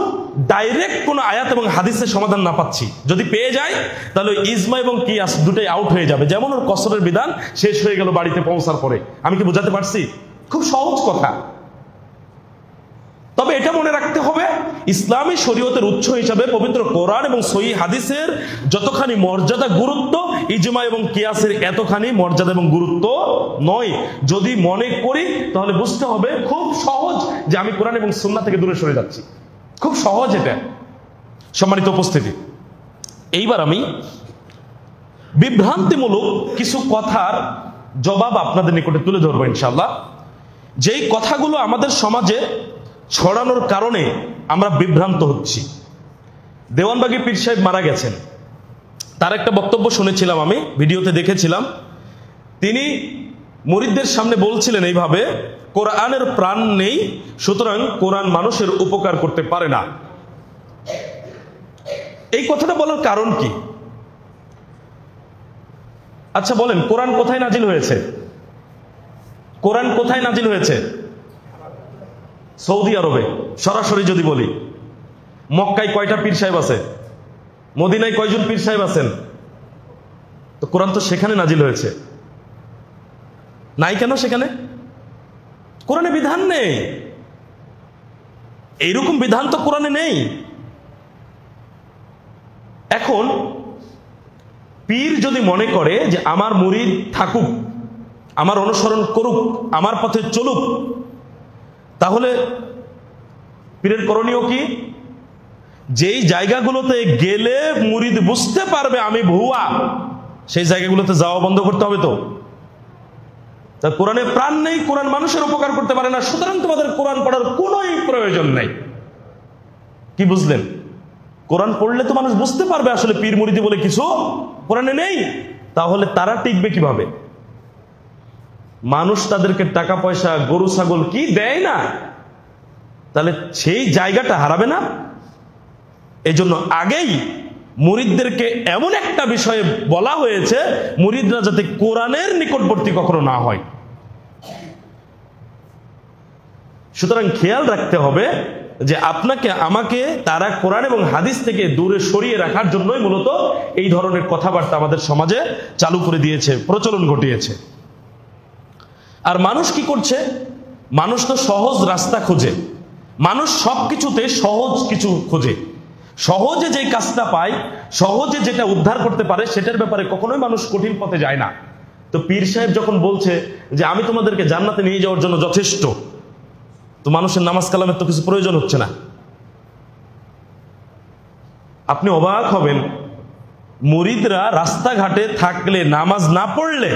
ডাইরেক্ট কোন আয়াত এবং হাদিসের সমাধান না পাচ্ছি। যদি পেয়ে যায় তাহলে ইজমা এবং কিয়াস দুটোই আউট হয়ে যাবে। যেমন ওর কসরের বিধান শেষ হয়ে গেল বাড়িতে পৌঁছার পরে। আমি কি বোঝাতে পারছি? খুব সহজ কথা। তবে এটা মনে রাখতে হবে, ইসলামী শরীয়তের উৎস হিসাবে পবিত্র কোরআন এবং সহিহ হাদিসের যতখানি মর্যাদা গুরুত্ব, ইজমা এবং কিয়াসের এতখানি মর্যাদা এবং গুরুত্ব নয়। যদি মনে করি তাহলে বুঝতে হবে খুব সহজ যে আমি কোরআন এবং সুন্নাহ থেকে দূরে সরে যাচ্ছি। খুব সহজ এটা। সম্মানিত উপস্থিতি, এইবার আমি বিভ্রান্তিমূলক কিছু কথার জবাব আপনাদের নিকটে তুলে ধরবো ইনশাআল্লাহ। যেই কথাগুলো আমাদের সমাজে ছড়ানোর কারণে আমরা বিভ্রান্ত হচ্ছি। দেওয়ানবাগী পীর সাহেব মারা গেছেন, তার একটা বক্তব্য শুনেছিলাম, আমি ভিডিওতে দেখেছিলাম। তিনি মুরিদদের সামনে বলছিলেন এইভাবে, কোরআনের প্রাণ নেই, সুতরাং কোরআন মানুষের উপকার করতে পারে না। এই কথাটা বলার কারণ কি? আচ্ছা বলেন, কোরআন কোথায় নাজিল হয়েছে? কোরআন কোথায় নাজিল হয়েছে? সৌদি আরবে। সরাসরি যদি বলি, মক্কায় কয়টা পীর সাহেব আছে? মদিনায় কয়জন পীর সাহেব আছেন? তো কোরআন তো সেখানে নাজিল হয়েছে। নাই কেন সেখানে? কোরআনে বিধান নেই, এইরকম বিধান তো কোরআনে নেই। এখন পীর যদি মনে করে যে আমার মুরিদ থাকুক, আমার অনুসরণ করুক, আমার পথে চলুক, তাহলে পীরের করণীয় কি? যেই জায়গাগুলোতে গেলে মুরিদ বুঝতে পারবে আমি ভুয়া, সেই জায়গাগুলোতে যাওয়া বন্ধ করতে হবে। তো তা কোরআনে প্রাণ নেই, কোরআন মানুষের উপকার করতে পারে না, সুতরাং তোমাদের কোরআন পড়ার কোনোই প্রয়োজন নাই। কি বুঝলেন? কোরআন পড়লে তো মানুষ বুঝতে পারবে আসলে পীর মুরিদি বলে কিছু কোরআনে নেই। তাহলে তারা টিকবে কিভাবে? মানুষ তাদেরকে টাকা পয়সা, গরু ছাগল কি দেয় না, তাহলে সেই জায়গাটা হারাবে না? এই জন্য আগেই মুরিদদেরকে এমন একটা বিষয়ে বলা হয়েছে, মুরিদরা যাতে কোরআনের নিকটবর্তী কখনো না হয়। সুতরাং খেয়াল রাখতে হবে যে আপনাকে আমাকে তারা কোরআন এবং হাদিস থেকে দূরে সরিয়ে রাখার জন্যই মূলত এই ধরনের কথাবার্তা আমাদের সমাজে চালু করে দিয়েছে, প্রচলন ঘটিয়েছে। আর মানুষ কি করছে? মানুষ তো সহজ রাস্তা খোঁজে, মানুষ সবকিছুতে সহজ কিছু খোঁজে, সহজে যে কাজটা পায়, সহজে যেটা উদ্ধার করতে পারে সেটার ব্যাপারে কখনোই মানুষ কঠিন পথে যায় না। তো পীর সাহেব যখন বলছে যে আমি তোমাদেরকে জান্নাতে নিয়ে যাওয়ার জন্য যথেষ্ট, তো মানুষের নামাজ কালামের তো কিছু প্রয়োজন হচ্ছে না। আপনি অবাক হবেন, মুরিদরা রাস্তাঘাটে থাকলে, নামাজ না পড়লে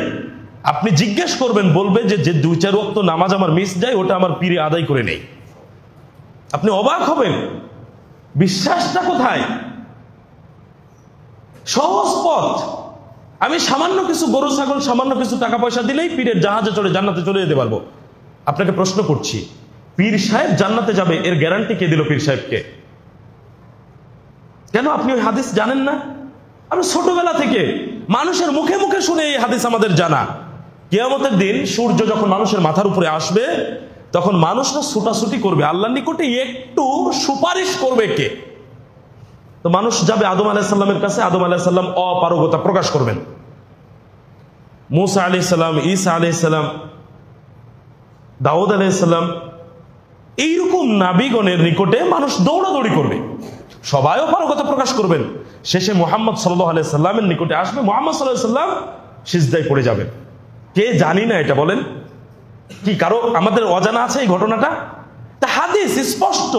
আপনি জিজ্ঞেস করবেন, বলবে যে 2-4 ওয়াক্ত নামাজ আমার মিস যায়, ওটা আমার পীরে আদায় করে নেই। আপনি অবাক হবেন, বিশ্বাসটা কোথায়? সহজ পথ। আমি সামান্য কিছু গরু ছাগল, সামান্য কিছু টাকা পয়সা দিলেই পীরের জাহাজে চড়ে জান্নাতে চলে যেতে পারবো। আপনাকে প্রশ্ন করছি, পীর সাহেব জান্নাতে যাবে এর গ্যারান্টি কে দিল পীর সাহেবকে? কেন আপনি ওই হাদিস জানেন না? আমি ছোটবেলা থেকে মানুষের মুখে মুখে শুনে এই হাদিস আমাদের জানা। কিয়ামতের দিন সূর্য যখন মানুষের মাথার উপরে আসবে, তখন মানুষরা ছুটাছুটি করবে আল্লাহর নিকটে, একটু সুপারিশ করবে কে? তো মানুষ যাবে আদম আলাইহিস সালামের কাছে, আদম আলাইহিস সালাম অপারগতা প্রকাশ করবেন। মুসা আলাইহিস সালাম, ঈসা আলাইহিস সালাম, দাউদ আলাইহিস সালাম, এইরকম নাবিগণের নিকটে মানুষ দৌড়াদৌড়ি করবে, সবাই অপারগতা প্রকাশ করবেন। শেষে মুহাম্মদ সাল্লাল্লাহু আলাইহি সাল্লামের নিকটে আসবে, মুহাম্মদ সাল্লাল্লাহু আলাইহি সাল্লাম সিজদায় পড়ে যাবেন। কে জানি না এটা? বলেন, কি কারো আমাদের অজানা আছে এই ঘটনাটা? তা হাদিস স্পষ্ট।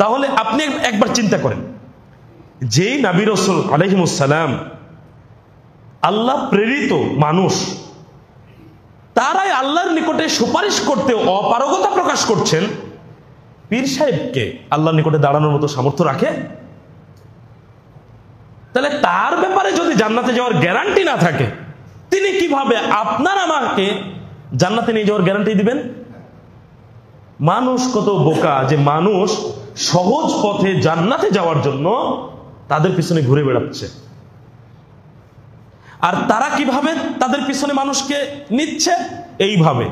তাহলে আপনি একবার চিন্তা করেন, যেই নবী রাসূল আলাইহিমুস সালাম আল্লাহ প্রেরিত মানুষ, তারাই আল্লাহর নিকটে সুপারিশ করতে অপারগতা প্রকাশ করছেন, পীর সাহেবকে আল্লাহর নিকটে দাঁড়ানোর মতো সামর্থ্য রাখে? তাহলে তার ব্যাপারে যদি জান্নাতে যাওয়ার গ্যারান্টি না থাকে, তিনি কিভাবে আপনার আমাকে জান্নাতে নিয়ে যাওয়ার গ্যারান্টি দিবেন? মানুষ কত বোকা যে মানুষ সহজ পথে জান্নাতে যাওয়ার জন্য তাদের পিছনে ঘুরে বেড়াচ্ছে। আর তারা কিভাবে তাদের পিছনে মানুষকে নিচ্ছে? এইভাবে,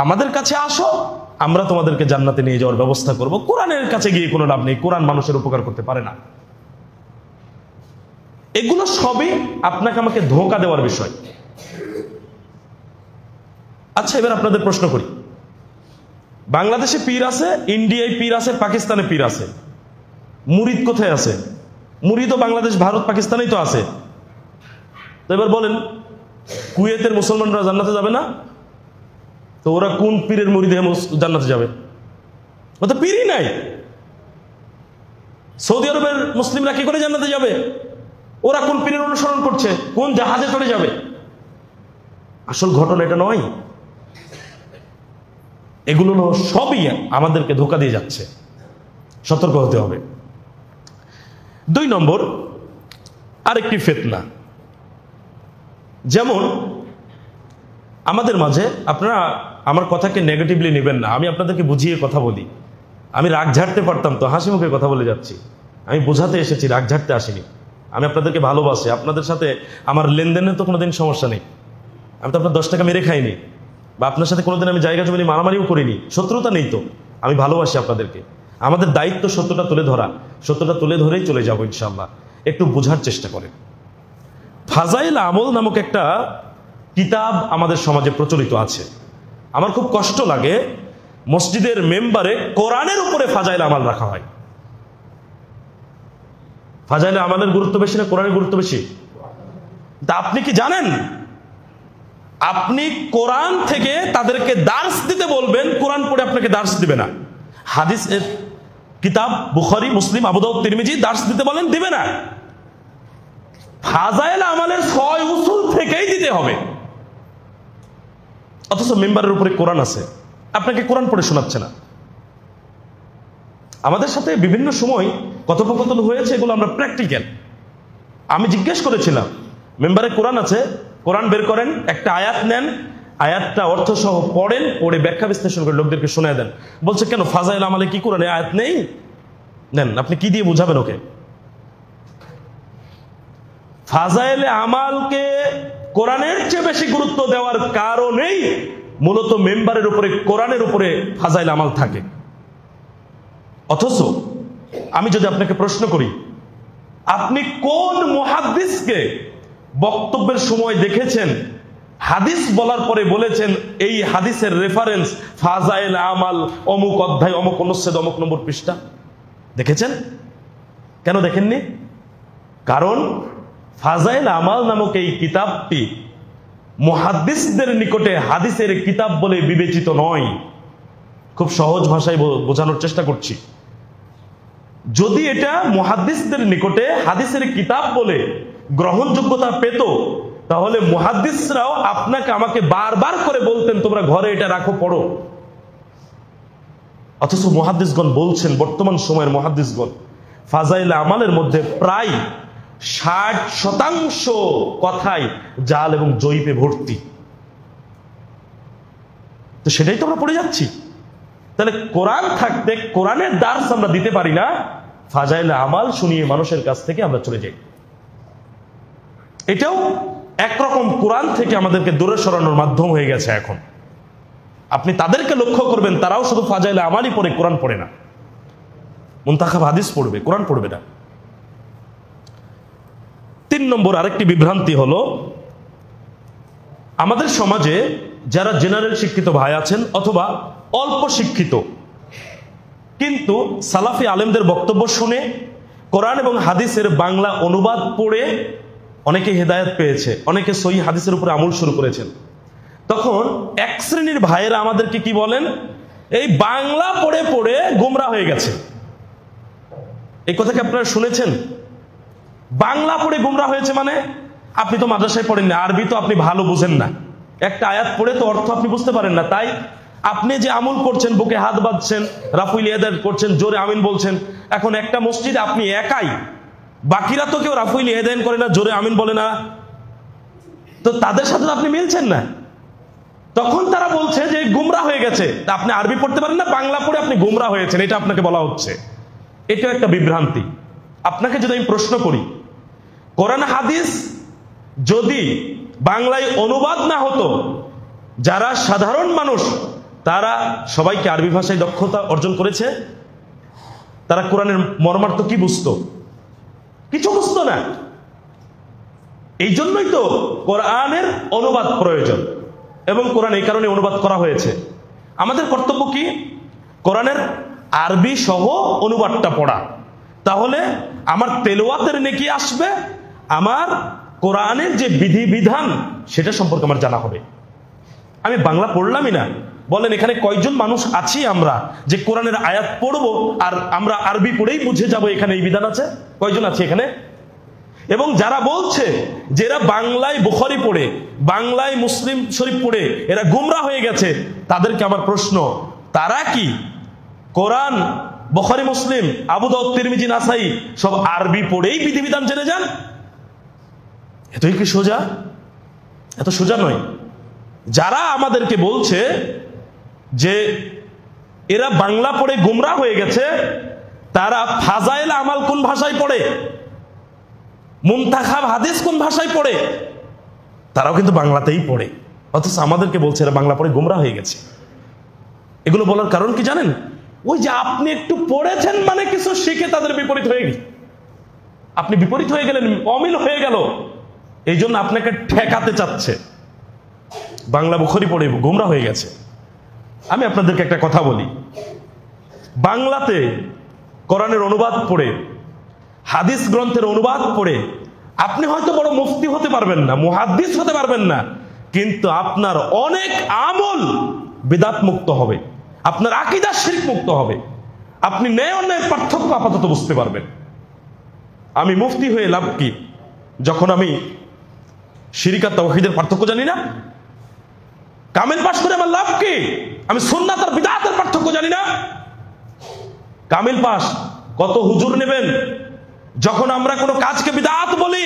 আমাদের কাছে আসো, আমরা তোমাদেরকে জান্নাতে নিয়ে যাওয়ার ব্যবস্থা করব। কোরআনের কাছে গিয়ে কোনো লাভ নেই, কোরআন মানুষের উপকার করতে পারে না। এগুলো সবই আপনাকে আমাকে ধোঁকা দেওয়ার বিষয়। আচ্ছা, এবার আপনাদের প্রশ্ন করি, বাংলাদেশে পীর আছে, ইন্ডিয়ায় পীর আছে, পাকিস্তানে পীর আছে, মুরিদ কোথায় আছে? মুরিদও বাংলাদেশ, ভারত, পাকিস্তানেই তো আছে। তো এবার বলেন, কুয়েতের মুসলমানরা জান্নাতে যাবে না? তো ওরা কোন পীরের মুরিদ হয়ে জান্নাতে যাবে? ও তো পীরই নাই। সৌদি আরবের মুসলিমরা কি করে জান্নাতে যাবে? ওরা কোন পীরের অনুসরণ করছে? কোন জাহাজে চড়ে যাবে? আসল ঘটনা এটা নয়। এগুলো সবই আমাদেরকে ধোঁকা দিয়ে যাচ্ছে, সতর্ক হতে হবে। 2 নম্বর, আরেকটি ফিতনা, যেমন আমাদের মাঝে, আপনারা আমার কথাকে নেগেটিভলি নেবেন না, আমি আপনাদেরকে বুঝিয়ে কথা বলি। আমি রাগ ঝাড়তে পারতাম তো হাসি মুখে কথা বলে যাচ্ছি, আমি বোঝাতে এসেছি, রাগ ঝাড়তে আসিনি। আমি আপনাদেরকে ভালোবাসি, আপনাদের সাথে আমার লেনদেনের তো কোনোদিন সমস্যা নেই। আমি তো আপনার 10 টাকা মেরে খাইনি, বা আপনার সাথে কোনোদিন আমি জায়গা জমি মারামারিও করিনি, শত্রুতা নেই তো। আমি ভালোবাসি আপনাদেরকে। আমাদের দায়িত্ব সত্যটা তুলে ধরা, সত্যটা তুলে ধরেই চলে যাবো ইনশাআল্লাহ। একটু বোঝার চেষ্টা করেন। ফাজাইল আমল নামক একটা কিতাব আমাদের সমাজে প্রচলিত আছে। আমার খুব কষ্ট লাগে, মসজিদের মেম্বারে কোরআনের উপরে ফাজাইল আমাল রাখা হয়। ফাজাইল আমালের গুরুত্ব বেশি না কোরআনের গুরুত্ব বেশি? তা আপনি কি জানেন, আপনি কোরআন থেকে তাদেরকে দার্স দিতে বলবেন, কোরআন পড়ে আপনাকে দার্স দিবে না। হাদিস কিতাব বুখারী, মুসলিম, আবু দাউদ, তিরমিজি দার্স দিতে বলেন, দিবে না। ফাজাইল আমালের 6 উসুল থেকেই দিতে হবে। অথচ মেম্বারের উপরে কোরআন আছে, আপনাকে কোরআন পড়ে শোনাচ্ছে না। আমাদের সাথে বিভিন্ন সময় কথোপকথন হয়েছে, এগুলো আমরা প্র্যাকটিক্যাল। আমি জিজ্ঞেস করেছিলাম, মেম্বারে কোরআন আছে, কোরআন বের করেন, একটা আয়াত নেন, আয়াতটা অর্থ সহ পড়েন, পড়ে ব্যাখ্যা বিশ্লেষণ করে লোকদেরকে শোনায় দেন। বলছে কেন, ফাজাইল আমালে কি কোরআনে আয়াত নেই? নেন, আপনি কি দিয়ে বুঝাবেন ওকে? ফাজাইলে আমালকে কোরআনের চেয়ে বেশি গুরুত্ব দেওয়ার কারণেই মূলত মেম্বারের উপরে কোরআনের উপরে ফাজাইল আমাল থাকে। অথচ আমি যদি আপনাকে প্রশ্ন করি, আপনি কোন মুহাদ্দিসকে বক্তব্যের সময় দেখেছেন হাদিস বলার পরে বলেছেন এই হাদিসের রেফারেন্স ফাজাইল আমাল অমুক অধ্যায় অমুক অনুচ্ছেদ অমুক নম্বর পৃষ্ঠা। দেখেছেন? কেন দেখেননি? কারণ ফাজাইল আমাল নামক এই কিতাবটি মুহাদ্দিসদের নিকটে হাদিসের কিতাব বলে বিবেচিত নয়। খুব সহজ ভাষায় বোঝানোর চেষ্টা করছি। যদি এটা মুহাদ্দিসদের নিকটে হাদিসের কিতাব বলে গ্রহণযোগ্যতা পেত, তাহলে মুহাদ্দিসরাও আপনাকে আমাকে বারবার করে বলতেন তোমরা ঘরে এটা রাখো, পড়ো। অথচ মুহাদ্দিসগণ বলছেন, বর্তমান সময়ের মুহাদ্দিসগণ ফাজাইল আমালের মধ্যে প্রায় 60% কথাই জাল এবং জয়ীপে ভর্তি। তো সেটাই তো আমরা পড়ে যাচ্ছি। তাহলে কোরআন থাকতে কোরআনের দার্স আমরা দিতে পারি না, ফাজাইল আমাল শুনিয়ে মানুষের কাছ থেকে আমরা চলে যাই। এটাও একরকম কোরআন থেকে আমাদেরকে দূরে সরানোর মাধ্যম হয়ে গেছে। এখন আপনি তাদেরকে লক্ষ্য করবেন, তারাও শুধু ফাজাইল আমালই পড়ে, কোরআন পড়ে না। মুনতাখাব হাদিস পড়বে, কোরআন পড়বে না। 3 নম্বর আরেকটি বিভ্রান্তি হলো, আমাদের সমাজে যারা জেনারেল শিক্ষিত ভাই আছেন অথবা অল্প শিক্ষিত, কিন্তু সালাফি আলেমদের বক্তব্য শুনে কোরআন এবং হাদিসের বাংলা অনুবাদ পড়ে অনেকে হেদায়েত পেয়েছে, অনেকে সহিহ হাদিসের উপরে আমল শুরু করেছেন। তখন এক শ্রেণীর ভাইয়েরা আমাদেরকে কি বলেন, এই বাংলা পড়ে পড়ে গোমরা হয়ে গেছে। এই কথা কি আপনারা শুনেছেন? বাংলা পড়ে গোমরা হয়েছে মানে? আপনি তো মাদ্রাসায় পড়েন না, আরবি তো আপনি ভালো বুঝেন না, একটা আয়াত পড়ে তো অর্থ আপনি বুঝতে পারেন না, তাই আপনি যে আমল করছেন, বুকে হাত বাঁধছেন, রাফুল ইয়াদাত করছেন, জোরে আমিন বলছেন। এখন একটা মসজিদে আপনি একাই, বাকিরা তো কেউ রাফুল ইয়াদাত করে না, জোরে আমিন বলে না, তো তাদের সাথে তো আপনি মিলছেন না। তখন তারা বলছে যে গুমরা হয়ে গেছে, তা আপনি আরবি পড়তে পারেন না, বাংলা পড়ে আপনি গুমরা হয়েছেন, এটা আপনাকে বলা হচ্ছে। এটা একটা বিভ্রান্তি। আপনাকে যদি আমি প্রশ্ন করি, কোরআন হাদিস যদি বাংলায় অনুবাদ না হতো, যারা সাধারণ মানুষ তারা সবাইকে আরবি ভাষায় দক্ষতা অর্জন করেছে, তারা কোরআনের মর্মার্থ কি বুঝতো? কিছু বুঝতো না। এই জন্যই তো কোরআনের অনুবাদ প্রয়োজন, এবং কোরআন এই কারণে অনুবাদ করা হয়েছে। আমাদের কর্তব্য কি? কোরআনের আরবি সহ অনুবাদটা পড়া। তাহলে আমার তেলাওয়াতের নেকি আসবে, আমার কোরআনের যে বিধিবিধান সেটা সম্পর্কে আমার জানা হবে। আমি বাংলা পড়লামই না, বলেন এখানে কয়জন মানুষ আছি আমরা যে কোরআনের আয়াত পড়বো আর আমরা আরবি পড়েই বুঝে যাব এখানে এই বিধান আছে? কয়জন আছে এখানে? এবং যারা বলছে যে এরা বাংলায় বুখারী পড়ে, বাংলায় মুসলিম শরীফ পড়ে এরা গুমরা হয়ে গেছে, তাদেরকে আমার প্রশ্ন, তারা কি কোরআন, বুখারী, মুসলিম, আবু দাউদ, তিরমিজি, নাসাই সব আরবি পড়েই বিধিবিধান জেনে যান? এতই কি সোজা? এত সোজা নয়। যারা আমাদেরকে বলছে যে এরা বাংলা পড়ে গুমরা হয়ে গেছে, তারা ফাজাইল আমাল কোন ভাষায় পড়ে, মুনতাখাব হাদিস কোন ভাষায় পড়ে, তারাও কিন্তু বাংলাতেই পড়ে, অথচ আমাদেরকে বলছে এরা বাংলা পড়ে গুমরা হয়ে গেছে। এগুলো বলার কারণ কি জানেন? ওই যে আপনি একটু পড়েছেন মানে কিছু শিখে তাদের বিপরীত হয়ে গেছে, আপনি বিপরীত হয়ে গেলেন, অমিল হয়ে গেল, এই জন্য আপনাকে ঠেকাতে চাচ্ছে। বাংলা বুখারী পড়ে গুমরা হয়ে গেছে। আমি আপনাদেরকে একটা কথা বলি, বাংলাতে কোরআনের অনুবাদ পড়ে, হাদিস গ্রন্থের অনুবাদ পড়ে আপনি হয়তো বড় মুফতি হতে পারবেন না, মুহাদ্দিস হতে পারবেন না, কিন্তু আপনার অনেক আমল বিদআত মুক্ত হবে, আপনার আকীদা শিরক মুক্ত হবে, আপনি ন্যায় অন্যায়ের পার্থক্য আপাতত বুঝতে পারবেন। আমি মুফতি হয়ে লাভ কি, যখন আমি শিরক আর তাওহীদের পার্থক্য জানি না? কামিল পাশ করে আমার লাভ কি? আমি সুন্নাত আর বিদআতের পার্থক্য জানি না? কামিল পাশ কত হুজুর নেবেন, যখন আমরা কোনো কাজকে বিদআত বলি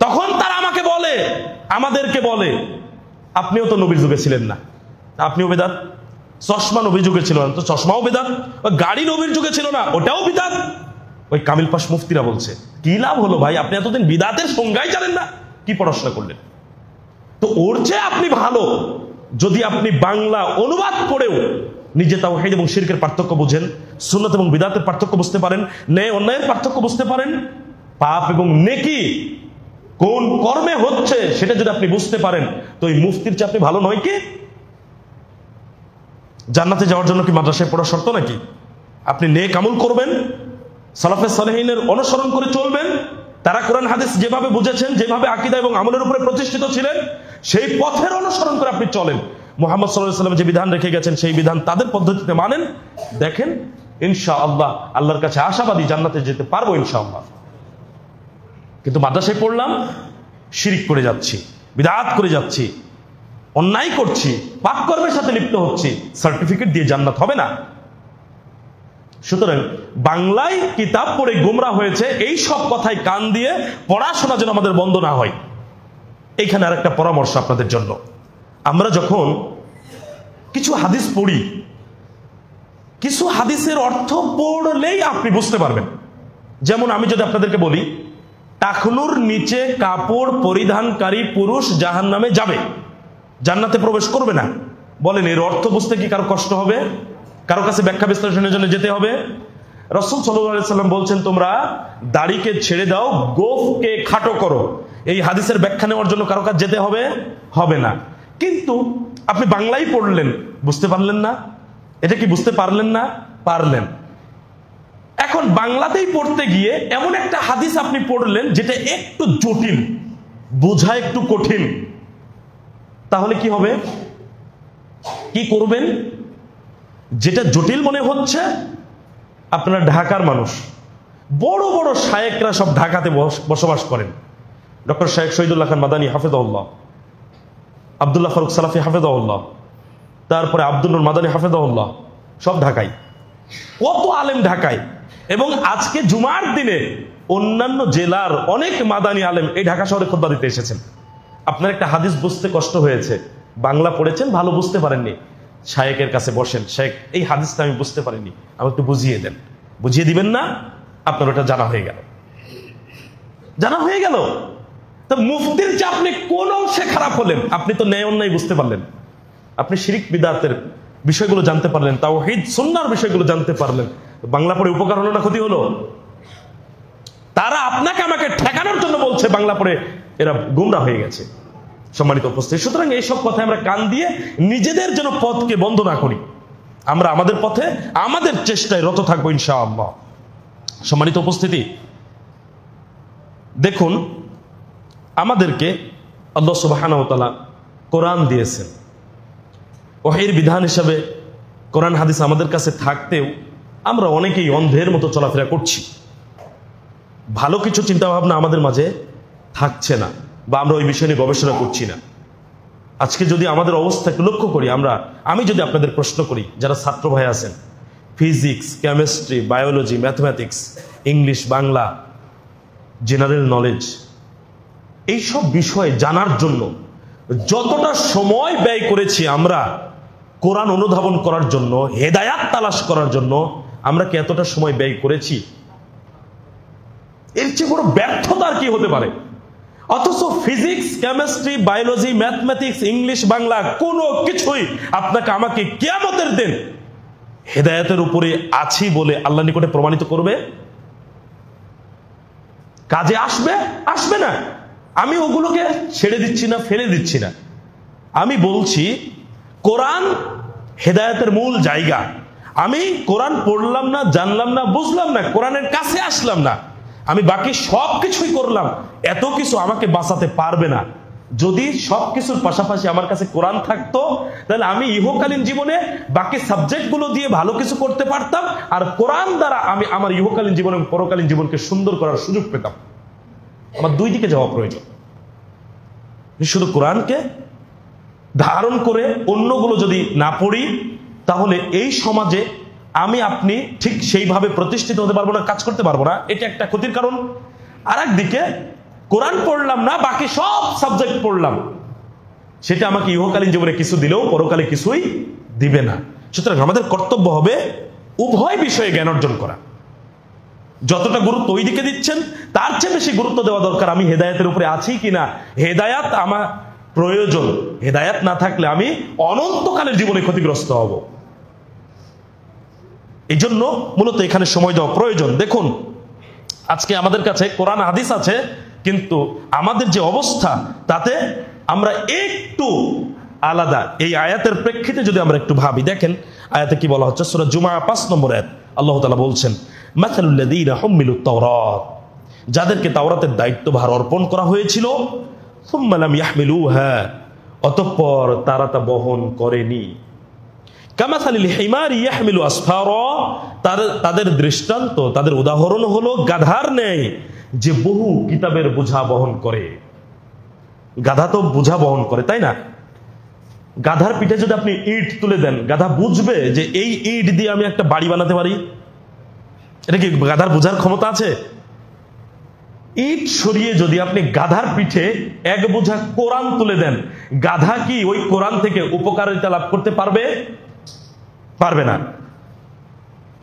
তখন তারা আমাকে বলে, আমাদেরকে বলে আপনিও তো নবীর যুগে ছিলেন না, আপনিও বিদআত। চশমা নবীর যুগে ছিল না, তো চশমাও বিদআত। গাড়ি নবীর যুগে ছিল না, ওটাও বিদআত। ওই কামিল পাশ মুফতিরা বলছে, কি লাভ হলো ভাই, আপনি এতদিন বিদআতের সংজ্ঞাই জানেন না, কি পড়াশোনা করলেন? তো ওর চেয়ে আপনি ভালো যদি আপনি বাংলা অনুবাদ পড়েও নিজে তাওহীদ এবং শিরকের পার্থক্য বুঝেন, সুন্নাত এবং বিদআতের পার্থক্য বুঝতে পারেন, ন্যায় অন্যায়ের পার্থক্য বুঝতে পারেন, পাপ এবং নেকি কোন কর্মে হচ্ছে সেটা যদি আপনি বুঝতে পারেন, তো এই মুফতির চেয়ে আপনি ভালো নয় কি? জান্নাতে যাওয়ার জন্য কি মাদ্রাসায় পড়া শর্ত নাকি? আপনি নেক আমল করবেন, সালাফে সালেহিনের অনুসরণ করে চলবেন, তারা কোরআন হাদিস যেভাবে বুঝেছেন, যেভাবে আকীদা এবং আমলের উপরে প্রতিষ্ঠিত ছিলেন, সেই পথের অনুসরণ করে আপনি চলেন। মুহাম্মদ সাল্লাল্লাহু আলাইহি ওয়াসাল্লাম যে বিধান রেখে গেছেন সেই বিধান তাদের পদ্ধতিতে মানেন, দেখেন ইনশাআল্লাহ আল্লাহর কাছে আশাবাদী জান্নাতে যেতে পারবো ইনশাআল্লাহ। কিন্তু মাদ্রাসায় পড়লাম, শিরিক করে যাচ্ছি, বিদআত করে যাচ্ছি, অন্যায় করছি, পাপ কর্মের সাথে লিপ্ত হচ্ছি, সার্টিফিকেট দিয়ে জান্নাত হবে না। সুতরাং বাংলায় কিতাব পড়ে গোমরা হয়েছে, এই সব কথায় কান দিয়ে পড়াশোনা যেন আমাদের বন্ধ না হয়। এইখানে আরেকটা পরামর্শ আপনাদের জন্য, আমরা যখন কিছু হাদিস পড়ি, কিছু হাদিসের অর্থ পড়লেই আপনি বুঝতে পারবেন। যেমন আমি যদি আপনাদেরকে বলি, টাকনুর নিচে কাপড় পরিধানকারী পুরুষ জাহান্নামে যাবে, জান্নাতে প্রবেশ করবে না, বলেন এর অর্থ বুঝতে কি কারো কষ্ট হবে? কারো কাছে ব্যাখ্যা বিশ্লেষণের জন্য যেতে হবে? রাসূল সাল্লাল্লাহু আলাইহি সাল্লাম বলছেন, তোমরা দাড়িকে ছেড়ে দাও, গোফকে খাটো করো। এই হাদিসের ব্যাখ্যা নেওয়ার জন্য কারো কাছে যেতে হবে? হবে না। কিন্তু আপনি বাংলায় পড়লেন, বুঝতে পারলেন না? এটা কি বুঝতে পারলেন না? পারলেন। এখন বাংলাতেই পড়তে গিয়ে এমন একটা হাদিস আপনি পড়লেন যেটা একটু জটিল, বোঝা একটু কঠিন, তাহলে কি হবে? কি করবেন? যেটা জটিল মনে হচ্ছে, আপনারা ঢাকার মানুষ, বড় বড় শায়েকরা সব ঢাকাতে বসবাস করেন। ডক্টর শায়েক শহীদুল্লাহ খান মাদানী হাফেজাহুল্লাহ, আব্দুল্লাহ ফারুক সালাফি হাফেজাহুল্লাহ, তারপরে আব্দুল নূর মাদানী হাফেজাহুল্লাহ, সব ঢাকায়। কত আলেম ঢাকায়। এবং আজকে জুমার দিনে অন্যান্য জেলার অনেক মাদানী আলেম এই ঢাকা শহরে খুতবা দিতে এসেছেন। আপনার একটা হাদিস বুঝতে কষ্ট হয়েছে, বাংলা পড়েছেন, ভালো বুঝতে পারেননি, শায়েকের কাছে বসেন, শায়েক এই হাদিসটা আমি বুঝতে পারিনি, আমাকে একটু বুঝিয়ে দেন। বুঝিয়ে দিবেন না? আপনার ওটা জানা হয়ে গেল, জানা হয়ে গেল। তো মুফতির যে আপনি কোন অংশে খারাপ হলেন? আপনি তো ন্যায় অন্যায় বুঝতে পারলেন, আপনি শিরিক বিদআতের বিষয়গুলো জানতে পারলেন, তাওহীদ সুন্নাহর বিষয়গুলো জানতে পারলেন। বাংলা পড়ে উপকার হলো না ক্ষতি হলো? তারা আপনাকে আমাকে ঠেকানোর জন্য বলছে বাংলা পড়ে এরা গুমরা হয়ে গেছে। সম্মানিত উপস্থিতি, সুতরাং এইসব কথা আমরা কান দিয়ে নিজেদের যেন পথকে বন্ধ না করি, আমরা আমাদের পথে আমাদের চেষ্টায় রত থাকবো ইনশাআল্লাহ। সম্মানিত উপস্থিতি, দেখুন আমাদেরকে আল্লাহ সুবহানাহু ওয়া তাআলা কোরআন দিয়েছেন, ওহীর বিধান হিসাবে কোরআন হাদিস আমাদের কাছে থাকতেও আমরা অনেকেই অন্ধের মতো চলাফেরা করছি। ভালো কিছু চিন্তা ভাবনা আমাদের মাঝে থাকছে না, বা আমরা ওই বিষয় নিয়ে গবেষণা করছি না। আজকে যদি আমাদের অবস্থাকে লক্ষ্য করি, আমি যদি আপনাদের প্রশ্ন করি, যারা ছাত্র ভাই আছেন, physics, chemistry, biology, mathematics, English, Bangla, general knowledge, এইসব বিষয়ে জানার জন্য যতটা সময় ব্যয় করেছি আমরা কোরআন অনুধাবন করার জন্য, হেদায়াত তালাশ করার জন্য, আমরা কি এতটা সময় ব্যয় করেছি? এর চেয়ে বড় ব্যর্থতা আর কি হতে পারে? অথচ physics, chemistry, biology, mathematics, English, Bangla কোনো কিছুই আপনাকে আমাকে কিয়ামতের দিন হেদায়েতের উপরে আছি বলে আল্লাহ নিকটে প্রমাণিত করবে? কাজে আসবে? আসবে না। আমি ওগুলোকে ছেড়ে দিচ্ছি না, ফেলে দিচ্ছি না। আমি বলছি কোরআন হেদায়েতের মূল জায়গা। আমি কোরআন পড়লাম না, জানলাম না, বুঝলাম না, কোরআনের কাছে আসলাম না, আমি বাকি সব কিছুই করলাম, এত কিছু আমাকে বাঁচাতে পারবে না। যদি সবকিছুর পাশাপাশি আমার কাছে কোরআন থাকতো, তাহলে আমি ইহকালীন জীবনে বাকি সাবজেক্টগুলো দিয়ে ভালো কিছু করতে পারতাম, আর কোরআন দ্বারা আমি আমার ইহকালীন জীবন এবং পরকালীন জীবনকে সুন্দর করার সুযোগ পেতাম। আমার দুই দিকে যাওয়া প্রয়োজন। শুধু কোরআনকে ধারণ করে অন্যগুলো যদি না পড়ি, তাহলে এই সমাজে আমি আপনি ঠিক সেইভাবে প্রতিষ্ঠিত হতে পারবো না, কাজ করতে পারবো না। এটা একটা ক্ষতির কারণ। আর একদিকে কোরআন পড়লাম না, বাকি সব সাবজেক্ট পড়লাম, সেটা আমাকে ইহকালীন জীবনে কিছু দিলেও পরকালে কিছুই দিবে না। সুতরাং আমাদের কর্তব্য হবে উভয় বিষয়ে জ্ঞান অর্জন করা। যতটা গুরুত্ব ওই দিকে দিচ্ছেন, তার চেয়ে বেশি গুরুত্ব দেওয়া দরকার আমি হেদায়েতের উপরে আছি কিনা। হেদায়াত আমার প্রয়োজন, হেদায়াত না থাকলে আমি অনন্তকালের জীবনে ক্ষতিগ্রস্ত হব। এই জন্য মূলত এখানে সময় দেওয়া প্রয়োজন। দেখুন আজকে আমাদের কাছে কোরআন হাদিস আছে, কিন্তু আমাদের যে অবস্থা তাতে আমরা একটু আলাদা। এই আয়াতের প্রেক্ষিতে যদি আমরা একটু ভাবি, দেখেন আয়াতে কি বলা হচ্ছে, সূরা জুমা 5 নম্বর আয়াত। আল্লাহ তাআলা বলছেন, মাসালুল্লাযীনা হুমিলুত তাওরাত, যাদেরকে তাওরাতের দায়িত্বভার অর্পণ করা হয়েছিল, সুম্মা লাম ইয়াহমিলুহা, অতঃপর তারা তা বহন করেনি, কামাসালিল হিমারি ইয়াহমিলু আসফারা, তাদের দৃষ্টান্ত, তাদের উদাহরণ হলো গাধার ন্যায় যে বহু কিতাবের বোঝা বহন করে। গাধা তো বোঝা বহন করে, তাই না? গাধার পিঠে যদি আপনি ইট তুলে দেন, গাধা বুঝবে যে এই ইট দিয়ে আমি একটা বাড়ি বানাতে পারি? এটা কি গাধার বোঝার ক্ষমতা আছে? ইট সরিয়ে যদি আপনি গাধার পিঠে এক বোঝা কোরআন তুলে দেন, গাধা কি ওই কোরআন থেকে উপকারিতা লাভ করতে পারবে? পারবে না।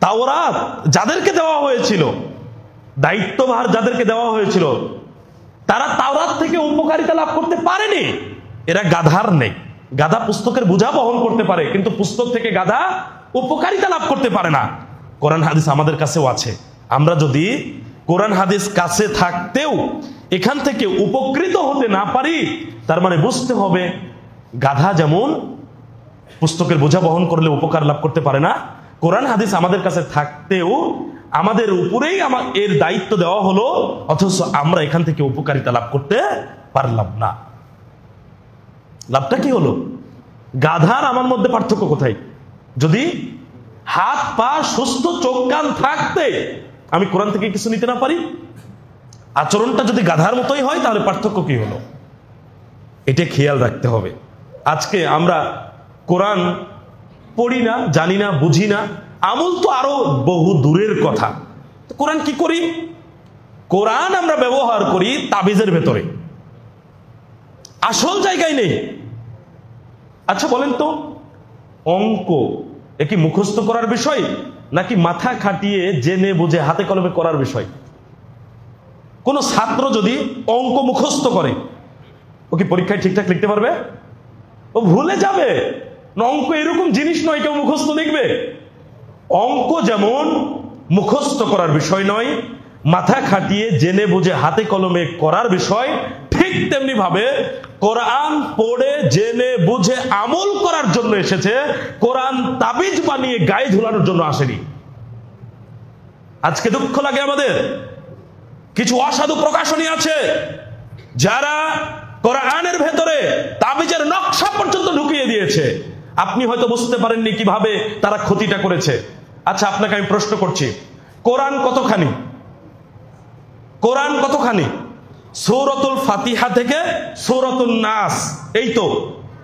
তাওরাত যাদেরকে দেওয়া হয়েছিল, দায়িত্বভার যাদেরকে দেওয়া হয়েছিল, তারা তাওরাত থেকে উপকারিতা লাভ করতে পারেনি। এরা গাধার নেই। গাধা পুস্তকের বোঝা বহন করতে পারে, কিন্তু পুস্তক থেকে গাধা উপকারিতা লাভ করতে পারে না। কোরআন হাদিস আমাদের কাছেও আছে। আমরা যদি কোরআন হাদিস কাছে থাকতেও এখান থেকে উপকৃত হতে না পারি, তার মানে বুঝতে হবে গাধা যেমন পুস্তকের বোঝা বহন করলে উপকার লাভ করতে পারে না, কোরআন হাদিস আমাদের কাছে থাকতেও আমাদের উপরেই এর দায়িত্ব দেওয়া হলো, অথচ আমরা এখান থেকে উপকারিতা লাভ করতে পারলাম না। লাভটা কি হলো? গাধার আমার মধ্যে পার্থক্য কোথায়? যদি হাত পা সুস্থ, চোখ কান থাকতে আমি কোরআন থেকে কিছু নিতে না পারি, আচরণটা যদি গাধার মতোই হয়, তাহলে পার্থক্য কি হলো? এটা খেয়াল রাখতে হবে। আজকে আমরা কোরআন পড়ি না, জানি না, বুঝি না, আমল তো আরো বহু দূরের কথা। কোরআন কি করি? কোরআন আমরা ব্যবহার করি তাবিজের ভেতরে, আসল জায়গায় নেই। আচ্ছা বলেন তো, অঙ্ক এ কি মুখস্থ করার বিষয়, নাকি মাথা খাটিয়ে জেনে বুঝে হাতে কলমে করার বিষয়? কোন ছাত্র যদি অঙ্ক মুখস্থ করে, ও কি পরীক্ষায় ঠিকঠাক লিখতে পারবে? ও ভুলে যাবে। অঙ্ক এরকম জিনিস নয় কেউ মুখস্থ লিখবে। অঙ্ক যেমন মুখস্থ করার বিষয় নয়, মাথা খাটিয়ে জেনে বুঝে হাতে কলমে করার বিষয়, ঠিক তেমনি ভাবে কোরআন পড়ে জেনে বুঝে আমল করার জন্য এসেছে, কোরআন তাবিজ বানিয়ে গায়ে ঝুলানোর জন্য আসেনি। আজকে দুঃখ লাগে আমাদের, কিছু অসাধু প্রকাশনী আছে যারা কোরআনের ভেতরে তাবিজের নকশা পর্যন্ত ঢুকিয়ে দিয়েছে। আপনি হয়তো বুঝতে পারেননি কিভাবে তারা ক্ষতিটা করেছে। আচ্ছা আপনাকে আমি প্রশ্ন করছি, কোরআন কতখানি? কোরআন কতখানি? সূরাতুল ফাতিহা থেকে সূরাতুন নাস, এই তো।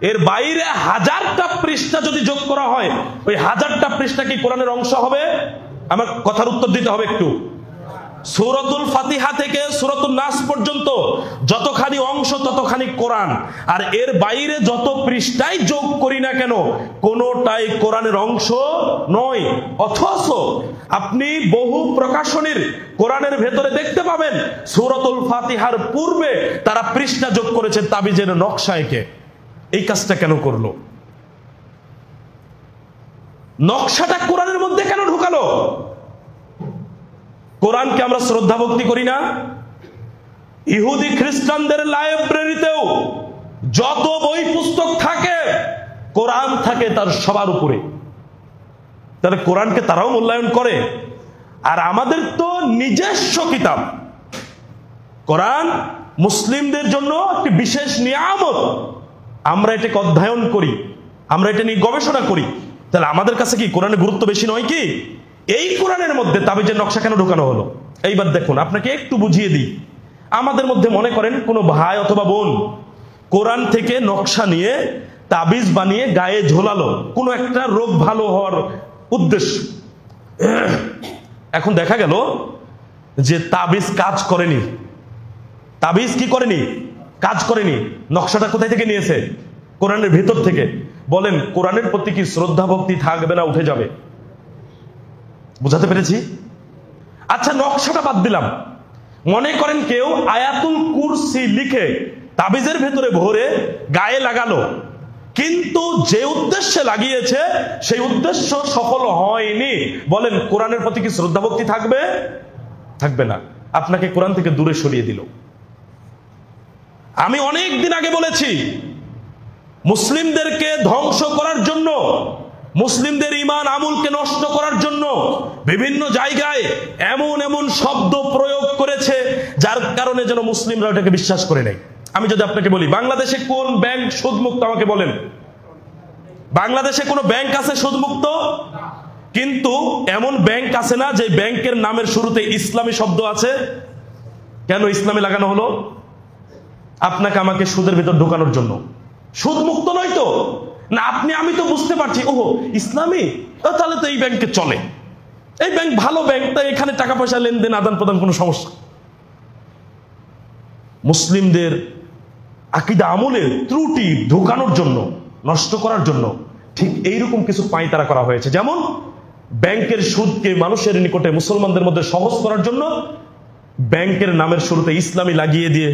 এর বাইরে 1000টা পৃষ্ঠা যদি যোগ করা হয়, ওই 1000টা পৃষ্ঠা কি কোরআনের অংশ হবে? আমার কথার উত্তর দিতে হবে একটু। সূরাতুল ফাতিহা থেকে সূরাতুন নাস পর্যন্ত যতখানি অংশ ততখানি কোরআন, আর এর বাইরে যত পৃষ্ঠাই যোগ করি না কেন, কোনোটাই কোরআনের অংশ নয়। অথচ আপনি বহু প্রকাশনীর কোরআনের ভেতরে দেখতে পাবেন সূরাতুল ফাতিহার পূর্বে তারা পৃষ্ঠা যোগ করেছে তাবিজের নকশা এঁকে। এই কাজটা কেন করলো? নকশাটা কোরআনের মধ্যে কেন ঢুকালো? কোরআনকে আমরা শ্রদ্ধা ভক্তি করি না? ইহুদি খ্রিস্টানদের লাইব্রেরিতেও যত বই পুস্তক থাকে, কোরআন থাকে তার সবার উপরে। তাহলে কোরআনকে তারাও মূল্যায়ন করে। আর আমাদের তো নিজস্ব কিতাব। কোরআন মুসলিমদের জন্য একটি বিশেষ নিয়ামত। আমরা এটাকে অধ্যয়ন করি, আমরা এটা নিয়ে গবেষণা করি। তাহলে আমাদের কাছে কি কোরআনের গুরুত্ব বেশি নয় কি? এই কোরআনের মধ্যে তাবিজের নকশা কেন ঢোকানো হলো? এইবার দেখুন, আপনাকে একটু বুঝিয়ে দিই। আমাদের মধ্যে মনে করেন কোনো ভাই অথবা বোন কোরআন থেকে নকশা নিয়ে তাবিজ বানিয়ে গায়ে ঝোলালো, কোনো একটা রোগ ভালো হওয়ার উদ্দেশ্য। এখন দেখা গেল যে তাবিজ কাজ করেনি। তাবিজ কি করেনি? কাজ করেনি। নকশাটা কোথায় থেকে নিয়েছে? কোরআনের ভেতর থেকে। বলেন কোরআনের প্রতি কি শ্রদ্ধা ভক্তি থাকবে না উঠে যাবে? বুঝাতে পেরেছি? আচ্ছা নকশাটা বাদ দিলাম, মনে করেন কেউ আয়াতুল কুরসি লিখে তাবিজের ভেতরে ভরে গায়ে লাগালো, কিন্তু যে উদ্দেশ্যে লাগিয়েছে সেই উদ্দেশ্য সফল হয়নি। বলেন কোরআনের প্রতি কি শ্রদ্ধা ভক্তি থাকবে? থাকবে না। আপনাকে কোরআন থেকে দূরে সরিয়ে দিল। আমি অনেক দিন আগে বলেছি, মুসলিমদেরকে ধ্বংস করার জন্য, মুসলিমদের ঈমান আমলকে নষ্ট করার জন্য বিভিন্ন জায়গায় এমন এমন শব্দ প্রয়োগ করেছে যার কারণে যেন মুসলিমরা ওটাকে বিশ্বাস করে নেয়। আমি যদি আপনাকে বলি, বাংলাদেশে কোন ব্যাংক সুদমুক্ত আমাকে বলেন? বাংলাদেশে কোনো ব্যাংক আছে সুদমুক্ত? কিন্তু এমন ব্যাংক আছে না যে ব্যাংকের নামের শুরুতে ইসলামী শব্দ আছে? কেন ইসলামী লাগানো হলো? আপনাকে আমাকে সুদের ভিতর ঢোকানোর জন্য। সুদ মুক্ত নয় তো না, আপনি আমি তো বুঝতে পারছি, ওহো ইসলামী, তাহলে তো এই ব্যাংকে চলে, এই ব্যাংক ভালো ব্যাংক, তাই এখানে টাকা পয়সা লেনদেন আদান প্রদান কোনো সমস্যা। মুসলিমদের আকীদা আমলের ত্রুটি ঢোকানোর জন্য, নষ্ট করার জন্য ঠিক এইরকম কিছু পায়তারা করা হয়েছে। যেমন ব্যাংকের সুদকে মানুষের নিকটে, মুসলমানদের মধ্যে সহজ করার জন্য ব্যাংকের নামের শুরুতে ইসলামী লাগিয়ে দিয়ে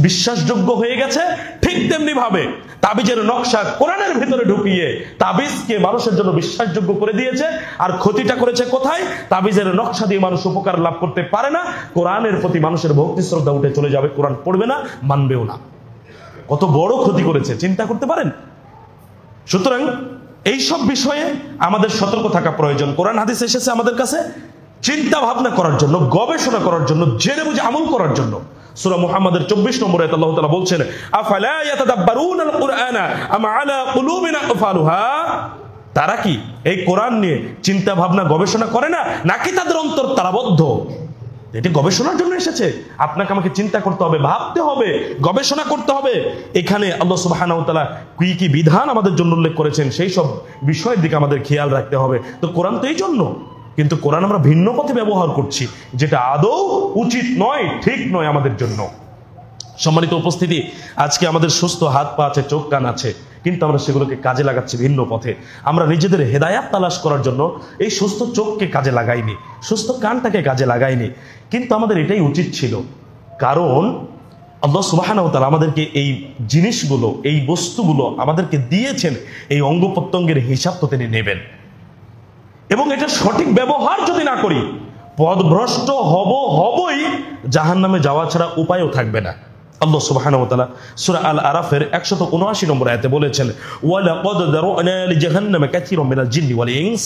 বিশ্বাসযোগ্য হয়ে গেছে। ঠিক তেমনি ভাবে তাবিজের নকশা কোরআনের ভিতরে ঢুকিয়ে তাবিজকে মানুষের জন্য বিশ্বাসযোগ্য করে দিয়েছে। আর ক্ষতিটা করেছে কোথায়? তাবিজের নকশা দিয়ে মানুষ উপকার লাভ করতে পারে না, কোরআনের প্রতি মানুষের ভক্তি শ্রদ্ধা উঠে চলে যাবে, কোরআন পড়বে না, মানবেও না। কত বড় ক্ষতি করেছে চিন্তা করতে পারেন? সুতরাং এইসব বিষয়ে আমাদের সতর্ক থাকা প্রয়োজন। কোরআন হাদিস এসেছে আমাদের কাছে চিন্তা ভাবনা করার জন্য, গবেষণা করার জন্য, জেনে বুঝে আমল করার জন্য। সূরা মুহাম্মাদের 24 নম্বরে আল্লাহ তাআলা বলছেন, আফালা ইয়াতাদাব্বারুনাল কুরআনা আম আলা কুলুবিন আকফালুহা, তারা কি এই কোরআন নিয়ে চিন্তা ভাবনা গবেষণা করে না, নাকি তাদের অন্তর তালাবদ্ধ? এটি গবেষণার জন্য এসেছে। আপনাকে আমাকে চিন্তা করতে হবে, ভাবতে হবে, গবেষণা করতে হবে। এখানে আল্লাহ সুবহানাহু ওয়া তাআলা কি কি বিধান আমাদের জন্য উল্লেখ করেছেন সেই সব বিষয়ের দিকে আমাদের খেয়াল রাখতে হবে। তো কোরআন তো এই জন্য, কিন্তু কোরআন আমরা ভিন্ন পথে ব্যবহার করছি, যেটা আদৌ উচিত নয়, ঠিক নয় আমাদের জন্য। সম্মানিত উপস্থিতি, আজকে আমাদের সুস্থ হাত পা আছে, চোখ কান আছে, কিন্তু আমরা সেগুলোকে কাজে লাগাচ্ছি ভিন্ন পথে। আমরা নিজেদের হেদায়াত তালাশ করার জন্য এই সুস্থ চোখকে কাজে লাগাইনি, সুস্থ কানটাকে কাজে লাগাইনি, কিন্তু আমাদের এটাই উচিত ছিল। কারণ আল্লাহ সুবহানাহু ওয়া তাআলা আমাদেরকে এই জিনিসগুলো, এই বস্তুগুলো আমাদেরকে দিয়েছেন, এই অঙ্গ প্রত্যঙ্গের হিসাব তো তিনি নেবেন। এবং এটা সঠিক ব্যবহার যদি না করি, পথভ্রষ্ট হবই, জাহান্নামে যাওয়া ছাড়া উপায়ও থাকবে না। আল্লাহ সুবহানাহু ওয়া তাআলা সূরা আল আরাফের 179 নম্বর আয়াতে বলেছেন, ওয়ালাকাদ দারআনা লিজাহান্নামা কাসীরাম মিনাল জিন্নি ওয়াল ইনস,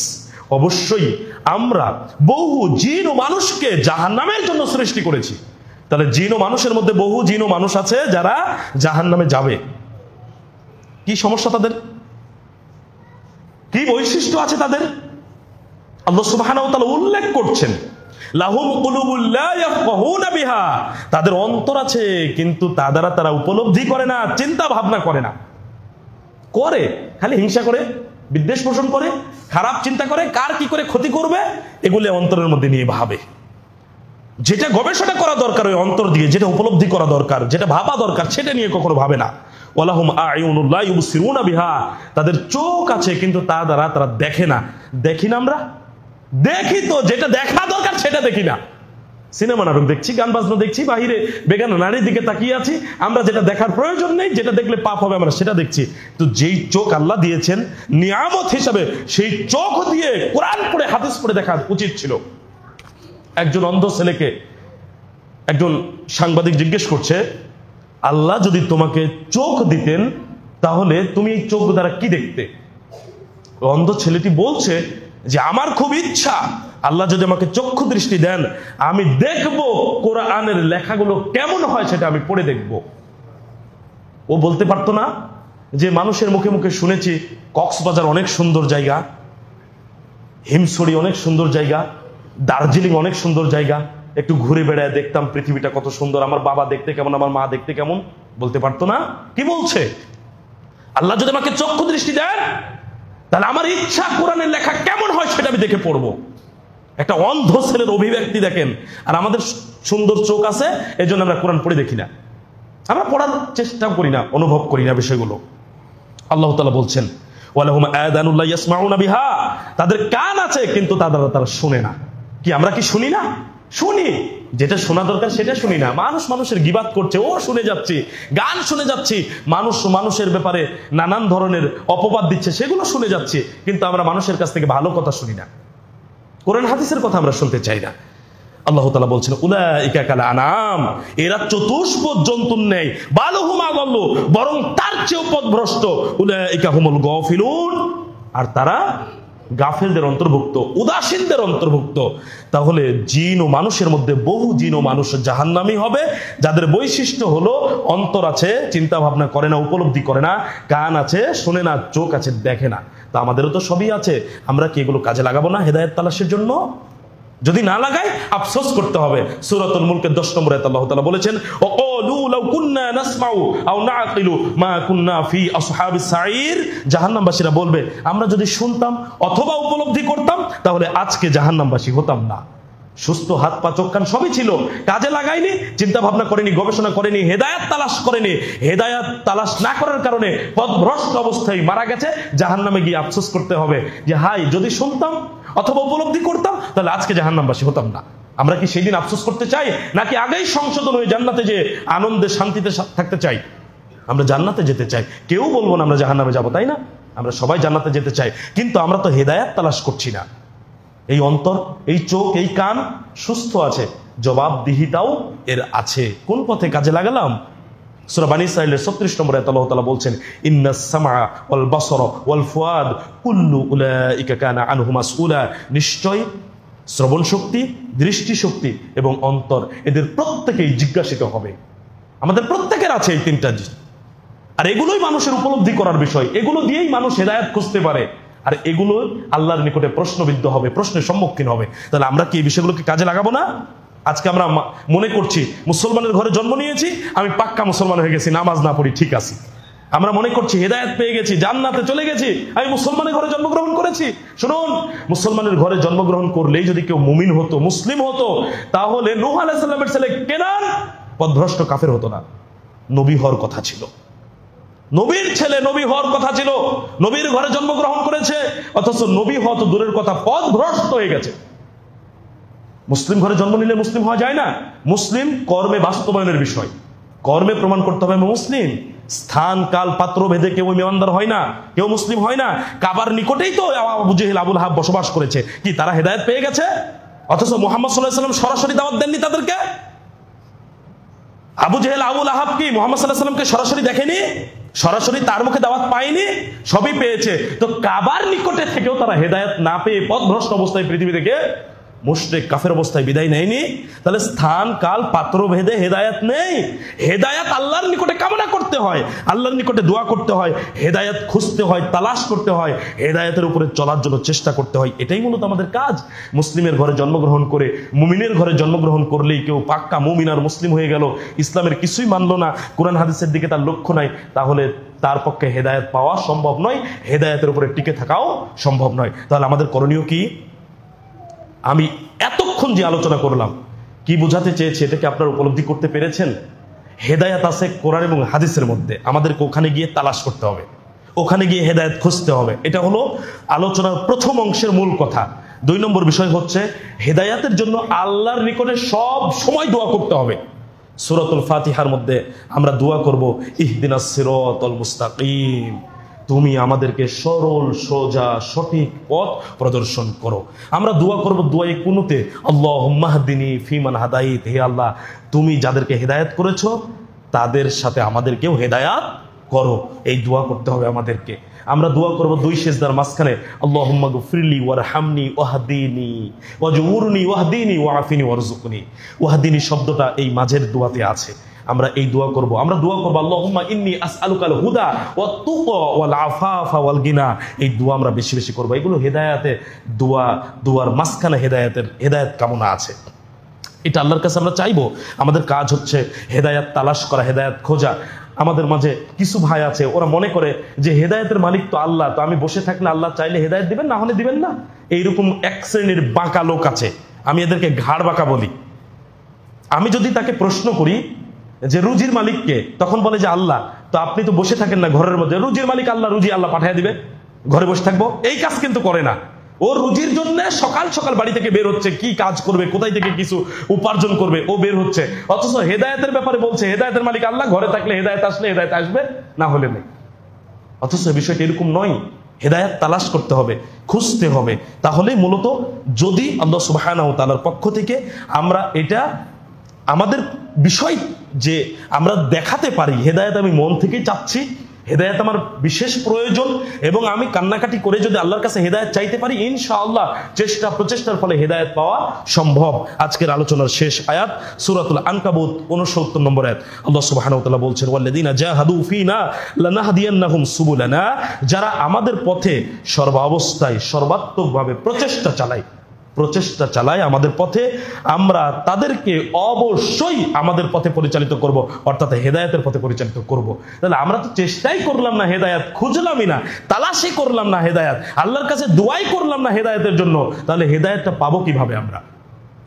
অবশ্যই আমরা বহু জিন ও মানুষকে জাহান্নামের জন্য সৃষ্টি করেছি। তাহলে জিন ও মানুষের মধ্যে বহু জিন ও মানুষ আছে যারা জাহান্নামে যাবে। কি সমস্যা তাদের? কি বৈশিষ্ট্য আছে তাদের? আল্লাহ সুবহানাহু ওয়া তাআলা উল্লেখ করছেন, লাহুম কুলুবুল লা ইয়াফকাহুনা বিহা, তাদের অন্তর আছে কিন্তু তা দ্বারা তারা উপলব্ধি করে না, চিন্তা ভাবনা করে না। করে খালি হিংসা করে, বিদ্বেষ পোষণ করে, খারাপ চিন্তা করে, কার কি করে ক্ষতি করবে এগুলো অন্তরের মধ্যে নিয়ে ভাবে। যেটা গবেষণা করা দরকার ওই অন্তর দিয়ে, যেটা উপলব্ধি করা দরকার, যেটা ভাবা দরকার, সেটা নিয়ে কখনো ভাবে না। ওয়ালাহুম আ'য়ুনুল লা ইউবসিরুনা বিহা, তাদের চোখ আছে কিন্তু তা দ্বারা তারা দেখে না। দেখি না আমরা? দেখি তো, যেটা দেখা দরকার সেটা দেখি না। সিনেমা নাটক দেখছি, গান বাজনা দেখছি, বাহিরে বেগানা নারীর দিকে তাকিয়ে আছি, আমরা যেটা দেখার প্রয়োজন নেই, যেটা দেখলে পাপ হবে আমরা সেটা দেখছি। তো যেই চোখ আল্লাহ দিয়েছেন নিয়ামত হিসাবে, সেই চোখ দিয়ে কোরআন পড়ে হাদিস পড়ে দেখা উচিত ছিল। একজন অন্ধ ছেলেকে একজন সাংবাদিক জিজ্ঞেস করছে, আল্লাহ যদি তোমাকে চোখ দিতেন তাহলে তুমি এই চোখ দ্বারা কি দেখতে? অন্ধ ছেলেটি বলছে যে আমার খুব ইচ্ছা আল্লাহ যদি আমাকে চক্ষু দৃষ্টি দেন, আমি দেখব কোরআনের লেখাগুলো কেমন হয়, সেটা আমি পড়ে দেখব। ও বলতে পারতো না যে মানুষের মুখে মুখে শুনেছি কক্সবাজার অনেক সুন্দর জায়গা, হিমছড়ি অনেক সুন্দর জায়গা, দার্জিলিং অনেক সুন্দর জায়গা, একটু ঘুরে বেড়ায় দেখতাম পৃথিবীটা কত সুন্দর, আমার বাবা দেখতে কেমন, আমার মা দেখতে কেমন? বলতে পারতো না। কি বলছে? আল্লাহ যদি আমাকে চক্ষু দৃষ্টি দেন তাহলে আমার ইচ্ছা কোরআনের লেখা কেমন হয় সেটা আমি দেখে পড়বো। একটা অন্ধ ছেলের অভিব্যক্তি দেখেন। আর আমাদের সুন্দর চোখ আছে, এই জন্য আমরা কোরআন পড়ে দেখি না, আমরা পড়ার চেষ্টা করি না, অনুভব করি না বিষয়গুলো। আল্লাহ তাআলা বলছেন, ওয়ালাহুম আযানুল লা ইয়াসমাউনা বিহা, তাদের কান আছে কিন্তু তারা শুনে না। কি আমরা কি শুনি না? শুনি, যেটা শোনা দরকার সেটা শুনি না। মানুষ মানুষের গীবাত করছে, ও শুনে যাচ্ছি, গান শুনে যাচ্ছি, মানুষ মানুষের ব্যাপারে নানান ধরনের অপবাদ দিচ্ছে, সেগুলো শুনে যাচ্ছি, কিন্তু আমরা মানুষের কাছ থেকে ভালো কথা শুনি না, কোরআন হাদিসের কথা আমরা শুনতে চাই না। আল্লাহ তাআলা বলছেন উলাইকা কাল আনাম, এরা চতুষ্পদ জন্তুর ন্যায়, বালহুম আযাল্লু, বরং তার চেয়েও পথভ্রষ্ট, উলাইকা হুমুল গাফিলুন, আর তারা গাফেলদের অন্তর্ভুক্ত, উদাসীনদের অন্তর্ভুক্ত। তাহলে জিন ও মানুষের মধ্যে বহু জিন ও মানুষ জাহান্নামী হবে, যাদের বৈশিষ্ট্য হলো অন্তর আছে, চিন্তা ভাবনা করে না, উপলব্ধি করে না, কান আছে শোনে না, চোখ আছে দেখে না। তা আমাদেরও তো সবই আছে, আমরা কি এগুলো কাজে লাগাবো না হেদায়েত তালাশের জন্য? যদি না লাগাই আফসোস করতে হবে। সূরাতুল মুলকের 10 নম্বর আয়াতে আল্লাহ তাআলা বলেছেন ওয়াকালু লাউ কুন্না নাসমাউ আও নাআকিলু মা কুন্না ফি আসহাবিস সাঈর, জাহান্নামবাসীরা বলবে আমরা যদি শুনতাম অথবা উপলব্ধি করতাম তাহলে আজকে জাহান্নামবাসী হতাম না। সুস্থ হাত পা চোখ কান সবই ছিল, কাজে লাগাইনি, চিন্তা ভাবনা করেনি, গবেষণা করেনি, হেদায়েত তালাশ করেনি, হেদায়েত তালাশ না করার কারণে পথভ্রষ্ট অবস্থায় মারা গেছে, জাহান্নামে গিয়ে আফসোস করতে হবে যে হাই যদি শুনতাম অথবা উপলব্ধি করতাম তাহলে আজকে জাহান্নামবাসী হতাম না। আমরা কি সেই দিন আফসোস করতে চাই, নাকি আগেই সংশোধন হয়ে জান্নাতে যে আনন্দে শান্তিতে থাকতে চাই? আমরা জান্নাতে যেতে চাই, কেউ বলবো না আমরা জাহান্নামে যাবো, তাই না? আমরা সবাই জান্নাতে যেতে চাই, কিন্তু আমরা তো হেদায়েত তালাশ করছি না। এই অন্তর, এই চোখ, এই কান সুস্থ আছে, জবাবদিহিতাও এর আছে, কোন পথে কাজে লাগালাম? সূরা বনী ইসরাঈলের 36 নম্বর আয়াতে আল্লাহ তাআলা বলছেন ইন্নাস সামআ ওয়াল বাসরা ওয়াল ফুয়াদ কুল্লু উলাইকা কানা আনহু মাসউলা, নিশ্চয় শ্রবণ শক্তি, দৃষ্টি শক্তি এবং অন্তর এদের প্রত্যেকেই জিজ্ঞাসিত হবে। আমাদের প্রত্যেকের আছে এই তিনটা জিনিস, আর এগুলোই মানুষের উপলব্ধি করার বিষয়, এগুলো দিয়েই মানুষ হেদায়েত খুঁজতে পারে, আর এগুলো আল্লাহর নিকটে প্রশ্নবিদ্ধ হবে, প্রশ্নের সম্মুখীন হবে। তাহলে আমরা কি এই বিষয়গুলোকে কাজে লাগাবো না? আজকে আমরা মনে করছি মুসলমানের ঘরে জন্ম নিয়েছি, আমি পাক্কা মুসলমান হয়ে গেছি, নামাজ না পড়ি ঠিক আছে। আমরা মনে করছি হেদায়েত পেয়ে গেছি, জান্নাতে চলে গেছি, আমি মুসলমানের ঘরে জন্মগ্রহণ করেছি। শুনুন, মুসলমানের ঘরে জন্মগ্রহণ করলেই যদি কেউ মুমিন হতো, মুসলিম হতো, তাহলে নূহ আলাইহিস সালামের ছেলে কেনান পথভ্রষ্ট কাফের হতো না। নবী হওয়ার কথা ছিল, নবীর ছেলে নবী হওয়ার কথা ছিল, নবীর ঘরে জন্মগ্রহণ করেছে, অথচ নবী হওয়া তো দূরের কথা, পথভ্রষ্ট হয়ে গেছে। মুসলিম ঘরে জন্ম নিলে মুসলিম হওয়া যায় না। মুসলিম কর্মে বাস্তবায়নের বিষয়, কর্মে প্রমাণ করতে হবে মুসলিম। স্থান কাল পাত্র ভেদে কেউ ইমানদার হয় না, কেউ মুসলিম হয় না। কাবার নিকটেই তো আবু জেহেল আবুল আহাব বসবাস করেছে, কি তারা হেদায়েত পেয়ে গেছে? অথচ মুহাম্মদ সাল্লাল্লাহু আলাইহি ওয়াসাল্লাম সরাসরি দাওয়াত দেননি তাদেরকে। আবু জেহেল আবুল আহাব কি মুহাম্মদ সাল্লাল্লাহু আলাইহি ওয়াসাল্লামকে সরাসরি দেখেনি, সরাসরি তার মুখে দাওয়াত পায়নি? সবই পেয়েছে। তো কাবার নিকটে থেকেও তারা হেদায়েত না পেয়ে পথভ্রষ্ট অবস্থায় পৃথিবী থেকে মুশরিক কাফের অবস্থায় বিদায় নেয়নি। তাহলে স্থান কাল পাত্র ভেদে হেদায়েত নেই। হেদায়েত আল্লাহর নিকটে কামনা করতে হয়, আল্লাহর নিকটে দোয়া করতে হয়, হেদায়েত খুঁজতে হয়, তালাশ করতে হয়, হেদায়েতের উপরে চলার জন্য চেষ্টা করতে হয়। এটাই মূলত আমাদের কাজ। মুসলিমের ঘরে জন্মগ্রহণ করে, মুমিনের ঘরে জন্মগ্রহণ করলেই কেউ পাক্কা মুমিন আর মুসলিম হয়ে গেল, ইসলামের কিছুই মানলো না, কোরআন হাদিসের দিকে তার লক্ষ্য নাই, তাহলে তার পক্ষে হেদায়েত পাওয়া সম্ভব নয়, হেদায়েতের উপরে টিকে থাকাও সম্ভব নয়। তাহলে আমাদের করণীয় কি? আমি এতক্ষণ যে আলোচনা করলাম কি বোঝাতে চেয়েছি এটাকে আপনারা উপলব্ধি করতে পেরেছেন? হেদায়েত আছে কোরআন এবং হাদিসের মধ্যে, আমাদেরকে ওখানে গিয়ে তালাশ করতে হবে, ওখানে গিয়ে হেদায়েত খুঁজতে হবে। এটা হলো আলোচনার প্রথম অংশের মূল কথা। 2 নম্বর বিষয় হচ্ছে হেদায়েতের জন্য আল্লাহর নিকটে সব সময় দোয়া করতে হবে। সূরাতুল ফাতিহার মধ্যে আমরা দোয়া করব ইহদিনাস সিরাতাল মুস্তাকিম, তুমি আমাদেরকে সরল সোজা সঠিক পথ প্রদর্শন করো। আমরা দোয়া করব দোয়ায়ে কুনুতে আল্লাহুম্মা হদিনি ফিমান হাদাইত, হে আল্লাহ তুমি যাদেরকে হেদায়েত করেছো তাদের সাথে আমাদেরকেও হেদায়েত করো, এই দোয়া করতে হবে আমাদেরকে। আমরা দোয়া করব 2 সিজদার মাঝখানে আল্লাহুম্মা গফিরলি ওয়ারহামনি ওয়াহদিনি ওয়াজুরনি ওয়াহদিনি ওয়াআফিনি ওয়ারযুকনি। ওয়াহদিনি শব্দটা এই মাঝের দোয়াতে আছে, আমরা এই দোয়া করব। আমরা দোয়া করব আল্লাহুম্মা ইন্নী আসআলুকাল হুদা ওয়াত তুকা ওয়াল আফাফা ওয়াল গিনা। এই দোয়া আমরা বেশি বেশি করব। এগুলো হেদায়েতে দোয়া, দোয়ার মাঝখানে হেদায়েত কামনা আছে। এটা আল্লাহর কাছে আমরা চাইবো। আমাদের কাজ হচ্ছে হেদায়েত তালাশ করা, হেদায়েত খোঁজা। আমাদের মাঝে কিছু ভাই আছে ওরা মনে করে যে হেদায়েতের মালিক তো আল্লাহ, তো আমি বসে থাকলে আল্লাহ চাইলে হেদায়েত দিবেন, না হলে দিবেন না। এইরকম এক শ্রেণীর বাঁকা লোক আছে, আমি এদেরকে ঘাড় বাঁকা বলি। আমি যদি তাকে প্রশ্ন করি যে রুজির মালিক কে, তখন বলে যে আল্লাহ। তো আপনি তো বসে থাকেন না ঘরের মধ্যে, রুজির মালিক আল্লাহ, রুজি আল্লাহ পাঠিয়ে দিবে, ঘরে বসে থাকবো? এই কাজ কিন্তু করে না। ও রুজির জন্য সকাল সকাল বাড়ি থেকে বের হচ্ছে, কি কাজ করবে, কোথায় থেকে কিছু উপার্জন করবে, ও বের হচ্ছে। অথচ হেদায়েতের ব্যাপারে বলছে হেদায়েতের মালিক আল্লাহ, ঘরে থাকলে হেদায়েত আসলে হেদায়েত আসবে, না হলে নেই। অথচ বিষয়টা এরকম নয়। হেদায়েত তালাশ করতে হবে, খুঁজতে হবে। তাহলেই মূলত যদি আল্লাহ সুবহানাহু ওয়া তাআলার পক্ষ থেকে আমরা এটা আমাদের বিষয় যে আমরা দেখাতে পারি হেদায়েত আমি মন থেকেই চাচ্ছি, হেদায়েত আমার বিশেষ প্রয়োজন, এবং আমি কান্নাকাটি করে যদি আল্লাহর কাছে হেদায়েত চাইতে পারি, ইনশাআল্লাহ চেষ্টা প্রচেষ্টার ফলে হেদায়েত পাওয়া সম্ভব। আজকের আলোচনার শেষ আয়াত সূরাতুল আনকাবুত 69 নম্বর আয়াত, আল্লাহ সুবহানাহু ওয়া তাআলা বলছেন, ওয়াল্লাযীনা জাহাদু ফীনা লানাহদিয়ান্নাহুম সুবুলানা, যারা আমাদের পথে সর্বাবস্থায় সর্বাত্মকভাবে প্রচেষ্টা চালায় আমাদের পথে, আমরা তাদেরকে অবশ্যই আমাদের পথে পরিচালিত করব, অর্থাৎ হেদায়েতের পথে পরিচালিত করব। তাহলে আমরা তো চেষ্টাই করলাম না হেদায়েত, খুঁজলামই না, তালাশই করলাম না হেদায়েত, আল্লাহর কাছে দোয়াই করলাম না হেদায়েতের জন্য, তাহলে হেদায়েতটা পাবো কিভাবে আমরা?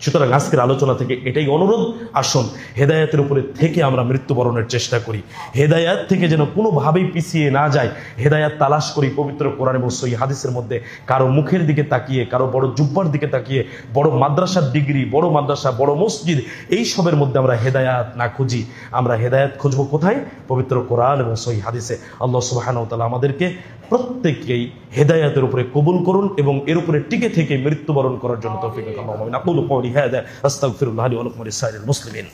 সুতরাং আজকের আলোচনা থেকে এটাই অনুরোধ, আসুন হেদায়েতের উপরে থেকে আমরা মৃত্যুবরণের চেষ্টা করি, হেদায়েত থেকে যেন কোনোভাবেই পিছিয়ে না যায়, হেদায়েত তালাশ করি পবিত্র কোরআন এবং সহিহ হাদিসের মধ্যে। কারো মুখের দিকে তাকিয়ে, কারো বড় জুব্বার দিকে তাকিয়ে, বড় মাদ্রাসার ডিগ্রি, বড় মাদ্রাসা, বড় মসজিদ, এই সবের মধ্যে আমরা হেদায়েত না খুঁজি। আমরা হেদায়েত খুঁজবো কোথায়? পবিত্র কোরআন এবং সহিহ হাদিসে। আল্লাহ সুবহানাহু ওয়া তাআলা আমাদেরকে প্রত্যেককেই হেদায়েতের উপরে কবুল করুন এবং এর উপরে টিকে থেকে মৃত্যুবরণ করার জন্য তৌফিক দান করুন। আকুলু কওলি হাযা আস্তাগফিরুল্লাহ লি ওয়া লাকুম ওয়া লিসাইরিল মুসলিমিন।